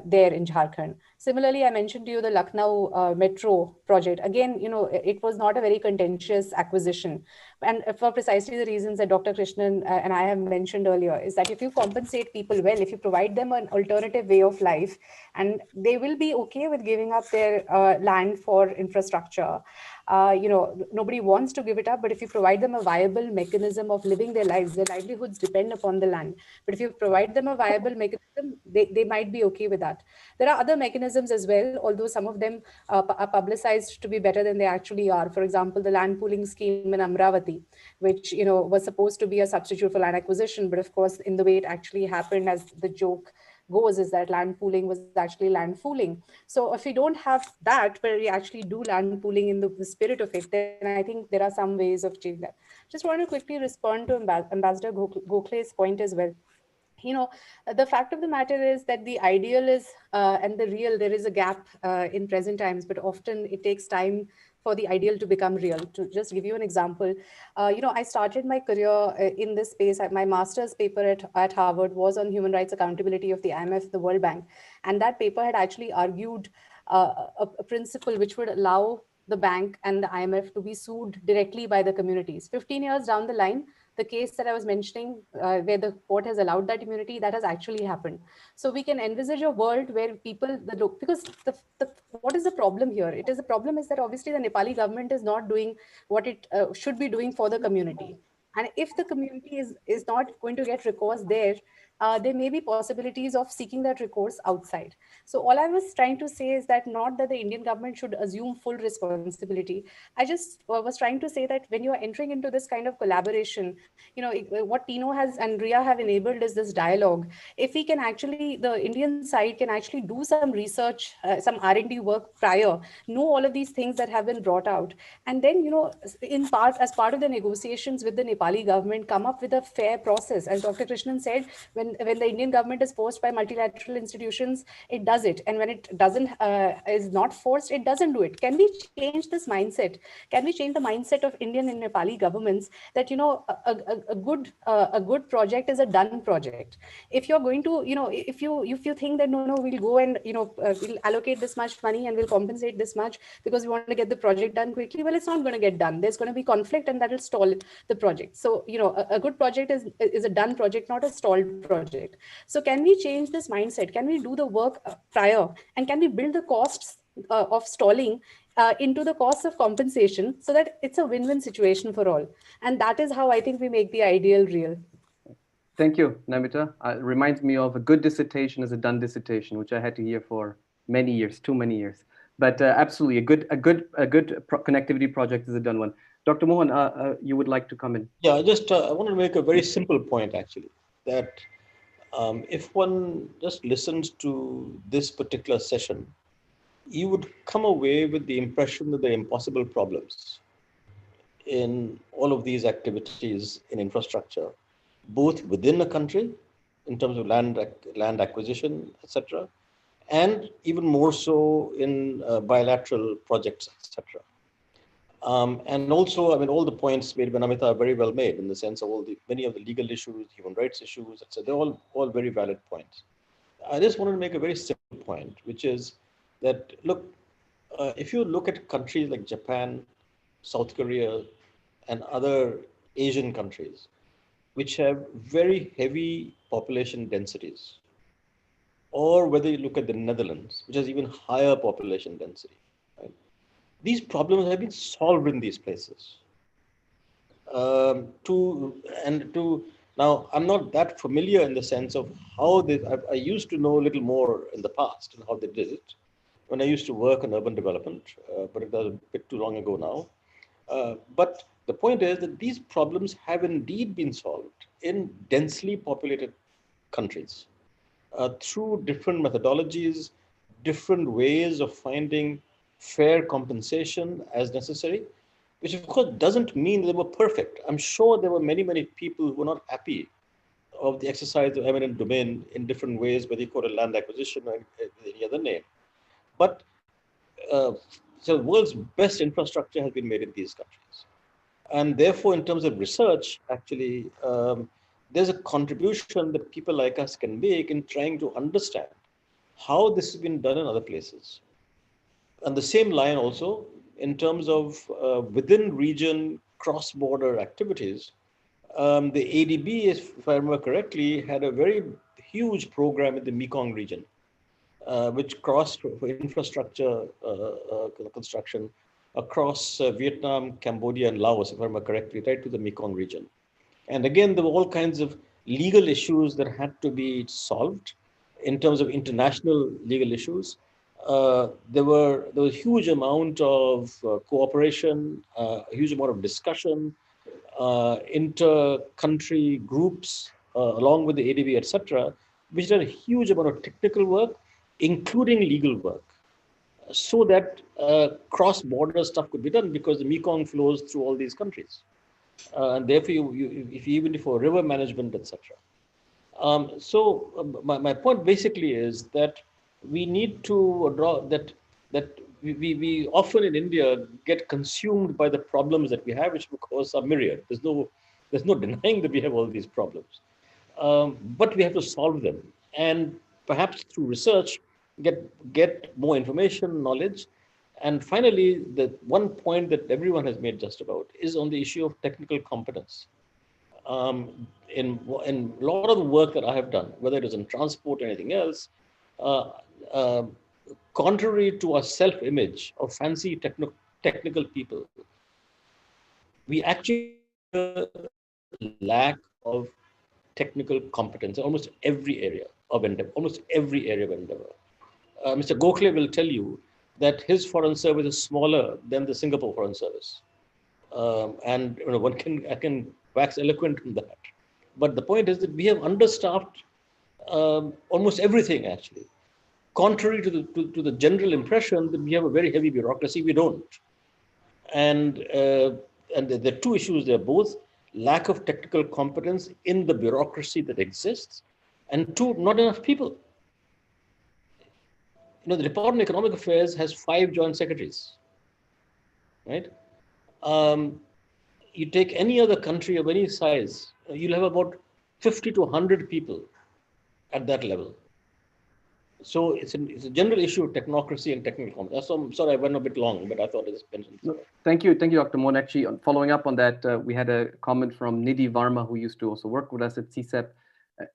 there in Jharkhand. Similarly, I mentioned to you the Lucknow metro project. Again, it was not a very contentious acquisition. And for precisely the reasons that Dr. Krishnan and I have mentioned earlier, is that if you compensate people well, if you provide them an alternative way of life, and they will be okay with giving up their land for infrastructure. Nobody wants to give it up, but if you provide them a viable mechanism of living their lives, their livelihoods depend upon the land. But if you provide them a viable mechanism, they might be okay with that. There are other mechanisms as well, although some of them are publicized to be better than they actually are. For example, the land pooling scheme in Amravati, which was supposed to be a substitute for land acquisition, but of course, in the way it actually happened, as the joke goes, is that land pooling was actually land fooling. So if we don't have that, but we actually do land pooling in the spirit of it, then I think there are some ways of changing that. Just want to quickly respond to Ambassador Gokhale's point as well. The fact of the matter is that the ideal is and the real, there is a gap in present times, but often it takes time for the ideal to become real. To just give you an example, I started my career in this space. My master's paper at Harvard was on human rights accountability of the IMF, the World Bank. And that paper had actually argued a principle which would allow the bank and the IMF to be sued directly by the communities. 15 years down the line, the case that I was mentioning, where the court has allowed that immunity, that has actually happened. So we can envisage a world where people, because what is the problem here? The problem is that obviously the Nepali government is not doing what it should be doing for the community. And if the community is not going to get recourse there, there may be possibilities of seeking that recourse outside. So all I was trying to say is that not that the Indian government should assume full responsibility. I just was trying to say that when you are entering into this kind of collaboration, what Tino has and Riya have enabled is this dialogue. If we can actually, the Indian side can actually do some research, some R&D work prior, know all of these things that have been brought out, and then, in part, as part of the negotiations with the Nepali government, come up with a fair process. As Dr. Krishnan said, when the Indian government is forced by multilateral institutions, it does it. And when it doesn't, is not forced, it doesn't do it. Can we change this mindset? Can we change the mindset of Indian and Nepali governments that, a good project is a done project? If you're going to, if you think that, no, we'll go and, we'll allocate this much money and we'll compensate this much because we want to get the project done quickly, well, it's not going to get done. There's going to be conflict and that will stall the project. So, a good project is a done project, not a stalled project. So can we change this mindset? Can we do the work prior? And can we build the costs of stalling into the cost of compensation so that it's a win-win situation for all? And that is how I think we make the ideal real. Thank you, Namita. It reminds me of a good dissertation is a done dissertation, which I had to hear for many years, too many years. But absolutely, a good connectivity project is a done one. Dr. Mohan, you would like to come in? Yeah, I want to make a very simple point, actually, that if one just listens to this particular session, you would come away with the impression that there are impossible problems in all of these activities in infrastructure, both within a country in terms of land acquisition, etc., and even more so in bilateral projects, etc. And also, I mean, all the points made by Namita are very well made in the sense of many of the legal issues, human rights issues, etc. They're all very valid points. I just wanted to make a very simple point, which is that, look, if you look at countries like Japan, South Korea, and other Asian countries, which have very heavy population densities, or whether you look at the Netherlands, which has even higher population density, right? These problems have been solved in these places. Now, I'm not that familiar in the sense of how I used to know a little more in the past and how they did it when I used to work in urban development, but it was a bit too long ago now. But the point is that these problems have indeed been solved in densely populated countries through different methodologies, different ways of finding fair compensation as necessary, which of course doesn't mean they were perfect. I'm sure there were many, many people who were not happy of the exercise of eminent domain in different ways, whether you call it land acquisition or any other name. But so the world's best infrastructure has been made in these countries. And therefore, in terms of research, actually, there's a contribution that people like us can make in trying to understand how this has been done in other places. And the same line also, in terms of within region cross-border activities, the ADB, if I remember correctly, had a very huge program in the Mekong region, which crossed for infrastructure construction across Vietnam, Cambodia, and Laos, if I remember correctly, right to the Mekong region. And again, there were all kinds of legal issues that had to be solved in terms of international legal issues. There was a huge amount of cooperation, a huge amount of discussion, inter-country groups, along with the ADB, etc., which did a huge amount of technical work, including legal work, so that cross-border stuff could be done, because the Mekong flows through all these countries. And therefore, even for river management, etc. My point basically is that we need to draw that we often in India get consumed by the problems that we have, which of course are myriad. There's no denying that we have all these problems, but we have to solve them, and perhaps through research get more information, knowledge. And finally, the one point that everyone has made just about is on the issue of technical competence. In a lot of the work that I have done, whether it is in transport or anything else, contrary to our self-image of fancy technical people, we actually lack of technical competence in almost every area of endeavor, Mr. Gokhale will tell you that his foreign service is smaller than the Singapore foreign service. And I can wax eloquent on that. But the point is that we have understaffed almost everything, actually. Contrary to the general impression that we have a very heavy bureaucracy, we don't. And there are two issues there, both lack of technical competence in the bureaucracy that exists, and two, not enough people. The Department of Economic Affairs has 5 joint secretaries, right? You take any other country of any size, you'll have about 50 to 100 people at that level. So it's a general issue of technocracy and technical competence. So I'm sorry I went a bit long, but I thought it was mentioned. No, thank you, Dr. Mohan. Actually, following up on that, we had a comment from Nidhi Varma, who used to also work with us at CSEP.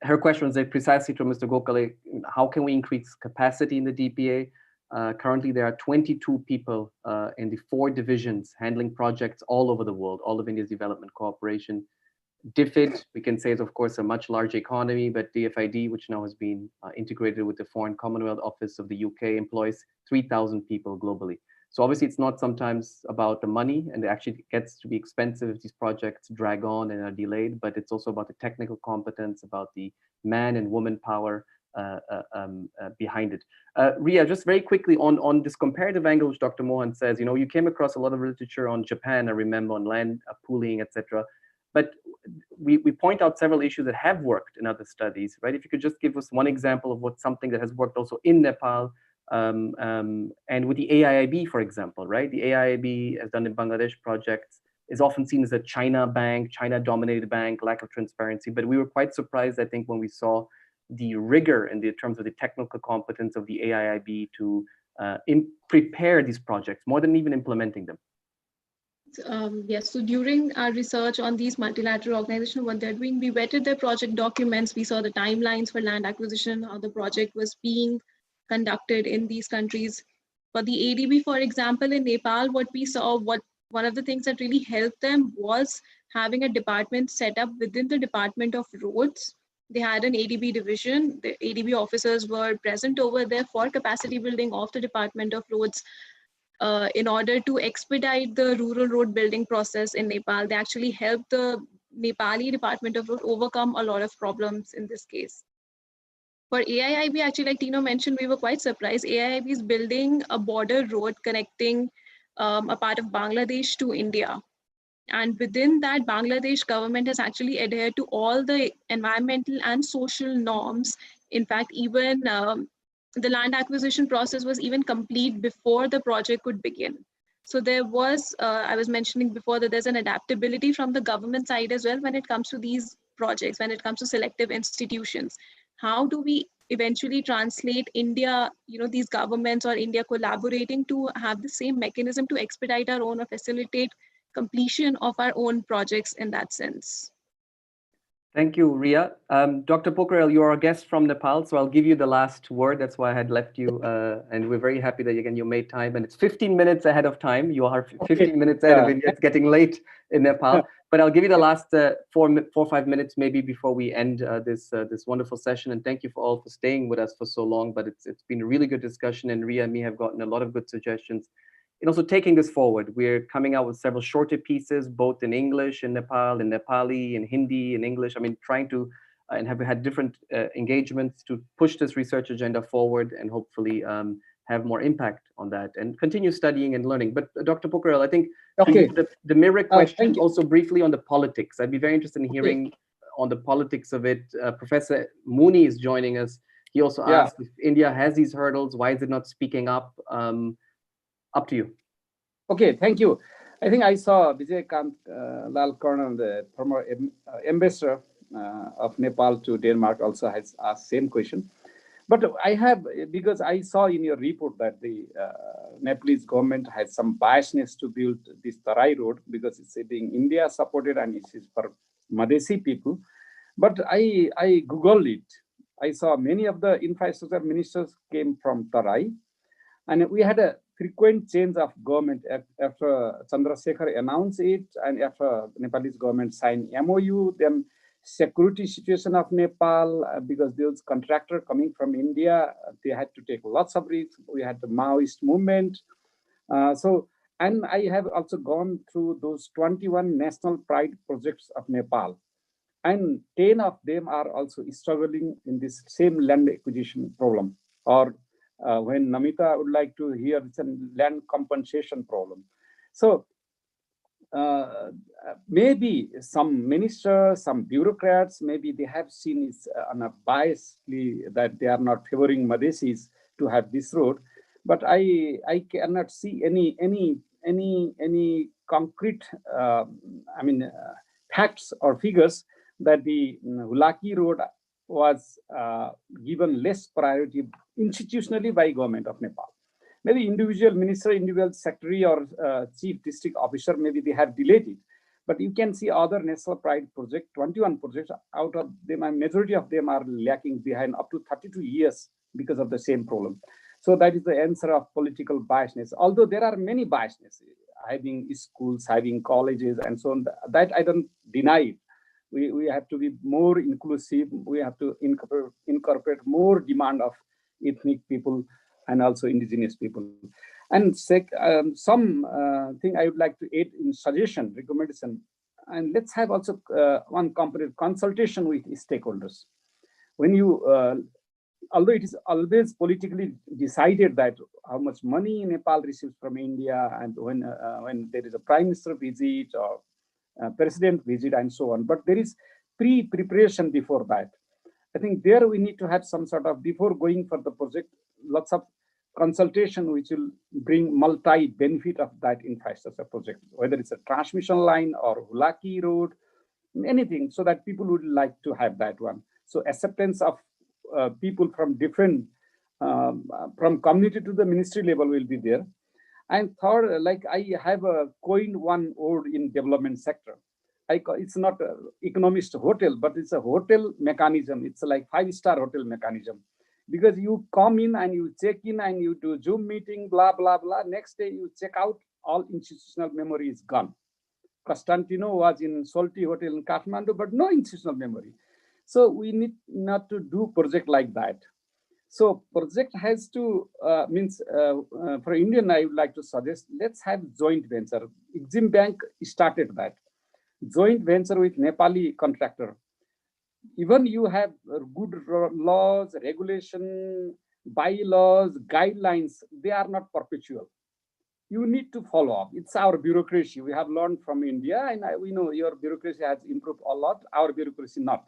Her question was precisely to Mr. Gokhale: how can we increase capacity in the DPA? Currently, there are 22 people in the 4 divisions handling projects all over the world, all of India's development cooperation. DFID, we can say, is of course a much larger economy, but DFID, which now has been integrated with the Foreign Commonwealth Office of the UK, employs 3,000 people globally. So obviously it's not sometimes about the money, and it actually gets to be expensive if these projects drag on and are delayed, but it's also about the technical competence, about the man and woman power behind it. Riya, just very quickly on this comparative angle, which Dr. Mohan says, you came across a lot of literature on Japan, I remember, on land pooling, etc. But we point out several issues that have worked in other studies, right? If you could just give us one example of something that has worked also in Nepal, and with the AIIB, for example, right? The AIIB, as done in Bangladesh projects, is often seen as a China-dominated bank, lack of transparency. But we were quite surprised, I think, when we saw the rigor in the terms of the technical competence of the AIIB to prepare these projects, more than even implementing them. Yes, so during our research on these multilateral organizations, what they're doing, we vetted their project documents. We saw the timelines for land acquisition, how the project was being conducted in these countries. For the ADB, for example, in Nepal, what we saw, one of the things that really helped them was having a department set up within the Department of Roads. They had an ADB division. The ADB officers were present over there for capacity building of the Department of Roads. In order to expedite the rural road building process in Nepal. They actually helped the Nepali Department of Road overcome a lot of problems in this case. For AIIB, actually, like Tino mentioned, we were quite surprised. AIIB is building a border road connecting a part of Bangladesh to India. And within that, Bangladesh government has actually adhered to all the environmental and social norms. In fact, even the land acquisition process was even complete before the project could begin. So there was, I was mentioning before that there's an adaptability from the government side as well when it comes to these projects, when it comes to selective institutions. How do we eventually translate India, these governments or India collaborating to have the same mechanism to expedite our own or facilitate completion of our own projects in that sense? Thank you, Riya. Dr. Pokharel, you are a guest from Nepal, so I'll give you the last word. That's why I had left you, and we're very happy that you made time. And it's 15 minutes ahead of time. You are 15 minutes ahead of India. It's getting late in Nepal, but I'll give you the last 4 or 5 minutes maybe before we end this wonderful session. And thank you all for staying with us for so long. But it's been a really good discussion, and Riya and me have gotten a lot of good suggestions. And also taking this forward, we're coming out with several shorter pieces, both in English, in Nepal, in Nepali, in Hindi, in English. I mean, trying to, and have had different engagements to push this research agenda forward and hopefully have more impact on that and continue studying and learning. But Dr. Pokharel, I think the mirror question also briefly on the politics. I'd be very interested in hearing on the politics of it. Professor Mooney is joining us. He also asked if India has these hurdles, why is it not speaking up? Up to you. Okay, thank you. I think I saw VJ Gokhale, the former ambassador of Nepal to Denmark, also has asked same question. But I have, because I saw in your report that the Nepalese government has some biasness to build this Tarai road because it's being India supported and it is for Madhesi people. But I Googled it. I saw many of the infrastructure ministers came from Tarai, and we had a frequent change of government after Chandrasekhar announced it, and after Nepalese government signed MOU, then security situation of Nepal, because those contractor coming from India, they had to take lots of risks. We had the Maoist movement. And I have also gone through those 21 national pride projects of Nepal. And 10 of them are also struggling in this same land acquisition problem. Or when Namita would like to hear, it's a land compensation problem. So maybe some ministers, some bureaucrats, maybe they have seen it on a biasly that they are not favoring Madhesis to have this road. But I cannot see any concrete, facts or figures that the Hulaki road was given less priority institutionally by government of Nepal. Maybe individual minister, individual secretary, or chief district officer, maybe they have delayed it. But you can see other national pride project, 21 projects, out of them, a majority of them are lacking behind up to 32 years because of the same problem. So that is the answer of political biasness. Although there are many biasness, having schools, having colleges, and so on, that I don't deny it. We have to be more inclusive. We have to incorporate more demand of ethnic people and also indigenous people. And some thing I would like to add in suggestion, recommendation, and let's have also one comparative consultation with stakeholders. When you, although it is always politically decided that how much money Nepal receives from India, and when there is a prime minister visit or president visit and so on, but there is pre-preparation before that. I think there we need to have some sort of, before going for the project, lots of consultation which will bring multi-benefit of that infrastructure project, whether it's a transmission line or Hulaki road, anything, so that people would like to have that one. So acceptance of people from different, from community to the ministry level will be there. And third, like I have coined one word in development sector. It's not an economist hotel, but it's a hotel mechanism. It's like 5-star hotel mechanism. Because you come in and you check in and you do Zoom meeting, blah, blah, blah. Next day you check out, all institutional memory is gone. Constantino was in Salty Hotel in Kathmandu, but no institutional memory. So we need not to do project like that. So project has to, for Indian, I would like to suggest, let's have joint venture. Exim Bank started that. Joint venture with Nepali contractor. Even you have good laws, regulation, bylaws, guidelines, they are not perpetual. You need to follow up. It's our bureaucracy. We have learned from India, and we know your bureaucracy has improved a lot, our bureaucracy not.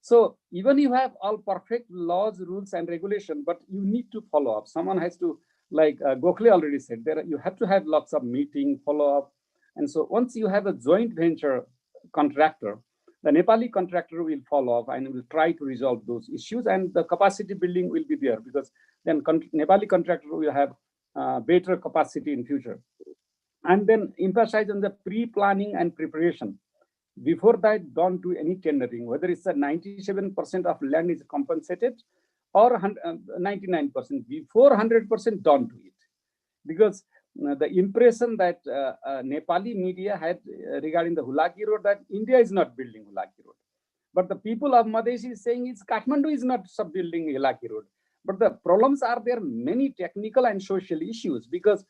So even you have all perfect laws, rules, and regulation, but you need to follow up. Someone has to, like Gokhale already said, you have to have lots of meeting, follow up. And so once you have a joint venture contractor, the Nepali contractor will follow up and will try to resolve those issues, and the capacity building will be there, because then Nepali contractor will have better capacity in future. And then emphasize on the pre-planning and preparation. Before that, don't do any tendering, whether it's a 97% of land is compensated or 99%. Before 100%, don't do it. Because the impression that Nepali media had regarding the Hulaki road, that India is not building Hulaki road. But the people of Madhesh is saying it's Kathmandu is not sub-building Hulaki road. But the problems are there, many technical and social issues, because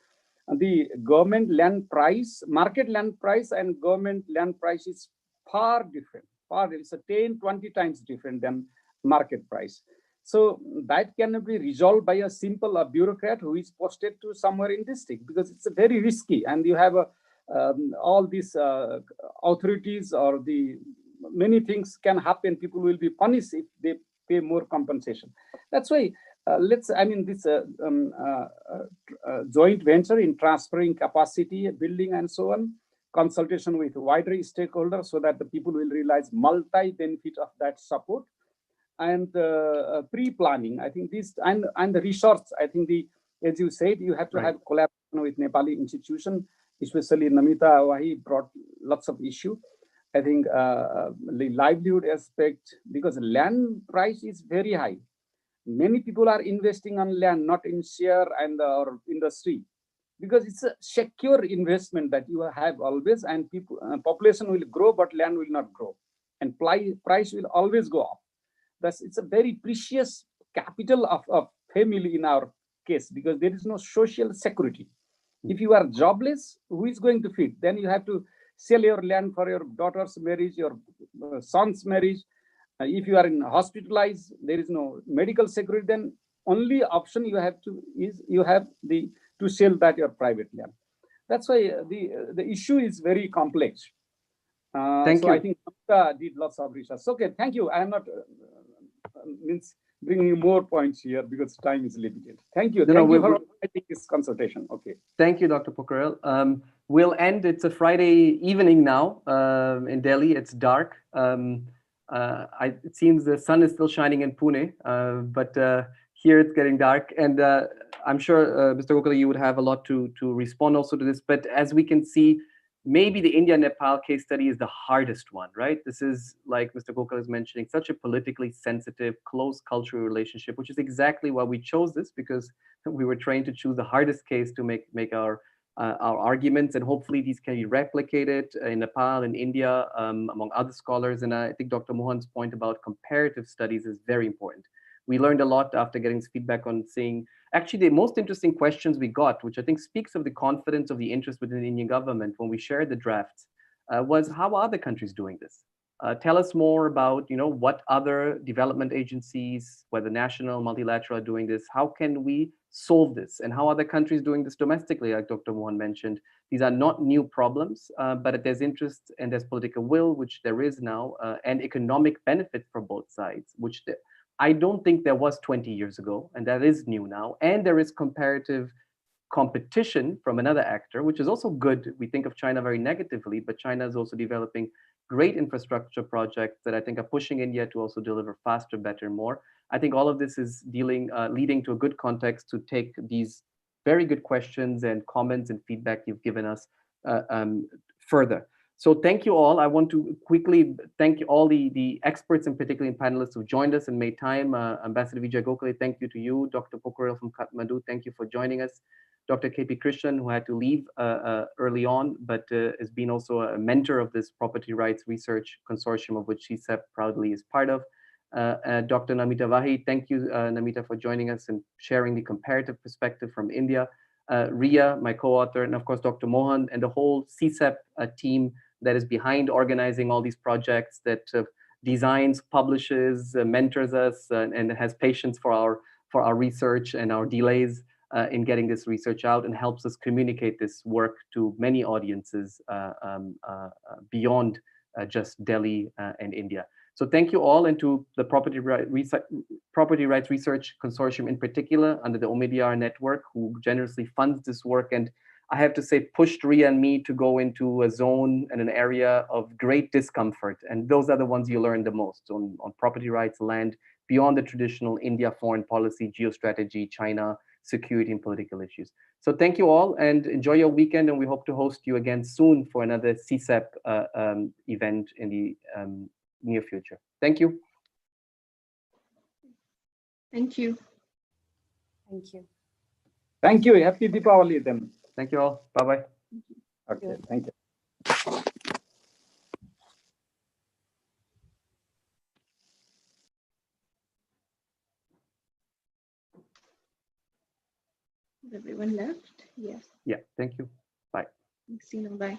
the government land price, market land price and government land price is far different. It's a 10, 20 times different than market price. So that cannot be resolved by a simple bureaucrat who is posted to somewhere in district, because it's very risky, and you have all these authorities, or the many things can happen. People will be punished if they pay more compensation. That's why this joint venture in transferring capacity, building, and so on, consultation with wider stakeholders, so that the people will realize multi-benefit of that support. And pre-planning, I think this, and the research, I think as you said, you have to have collaboration with Nepali institution, especially Namita Wahi brought lots of issue. I think the livelihood aspect, because land price is very high. Many people are investing on land, not in share and or industry, because it's a secure investment that you have always, and people population will grow, but land will not grow. and price will always go up. It's a very precious capital of family in our case, because there is no social security. If you are jobless, who is going to feed? Then you have to sell your land for your daughter's marriage, your son's marriage. If you are hospitalized, there is no medical security, then only option you have to sell that your private land. That's why the issue is very complex. Thank you. I think Namita did lots of research. Okay, thank you. I am not bringing more points here because time is limited. Thank you. Thank you for this consultation. Okay. Thank you, Dr. Pokharel. We'll end. It's a Friday evening now in Delhi. It's dark. It seems the sun is still shining in Pune, but here it's getting dark. And I'm sure, Mr. Gokhale, you would have a lot to respond also to this. But as we can see, maybe the India-Nepal case study is the hardest one, right? This is, like Mr. Gokhale is mentioning, such a politically sensitive, close cultural relationship, which is exactly why we chose this, because we were trained to choose the hardest case to make our arguments, and hopefully these can be replicated in Nepal and India, among other scholars. And I think Dr. Mohan's point about comparative studies is very important. We learned a lot after getting this feedback on seeing, actually the most interesting questions we got, which I think speaks of the confidence of the interest within the Indian government when we shared the drafts, was how are other countries doing this? Tell us more about, what other development agencies, whether national, multilateral, are doing this. How can we solve this? And how are other countries doing this domestically, like Dr. Mohan mentioned? These are not new problems, but there's interest and there's political will, which there is now, and economic benefit for both sides, which I don't think there was 20 years ago, and that is new now. And there is comparative competition from another actor, which is also good. We think of China very negatively, but China is also developing great infrastructure projects that I think are pushing India to also deliver faster, better, more. I think all of this is leading to a good context to take these very good questions and comments and feedback you've given us further. So thank you all. I want to quickly thank all the experts and particularly panelists who joined us and made time. Ambassador VJ Gokhale, thank you to you. Dr. Pokharel from Kathmandu, thank you for joining us. Dr. KP Krishnan, who had to leave early on, but has been also a mentor of this property rights research consortium, of which CSEP proudly is part of. Dr. Namita Wahi, thank you, Namita, for joining us and sharing the comparative perspective from India. Riya, my co-author, and of course, Dr. Mohan, and the whole CSEP team that is behind organizing all these projects, that designs, publishes, mentors us, and has patience for our research and our delays in getting this research out, and helps us communicate this work to many audiences beyond just Delhi and India. So thank you all, and to the Property Rights Research Consortium in particular, under the Omidyar network, who generously funds this work, and I have to say pushed Riya and me to go into a zone and an area of great discomfort. And those are the ones you learn the most on property rights, land, beyond the traditional India foreign policy, geostrategy, China, security and political issues. So thank you all and enjoy your weekend, and we hope to host you again soon for another CSEP event in the near future. Thank you. Thank you. Thank you. Thank you. Happy Deepavali then. Thank you all. Bye-bye. Okay, thank you. Everyone left? Yes. Yeah, thank you. Bye. See you. Bye.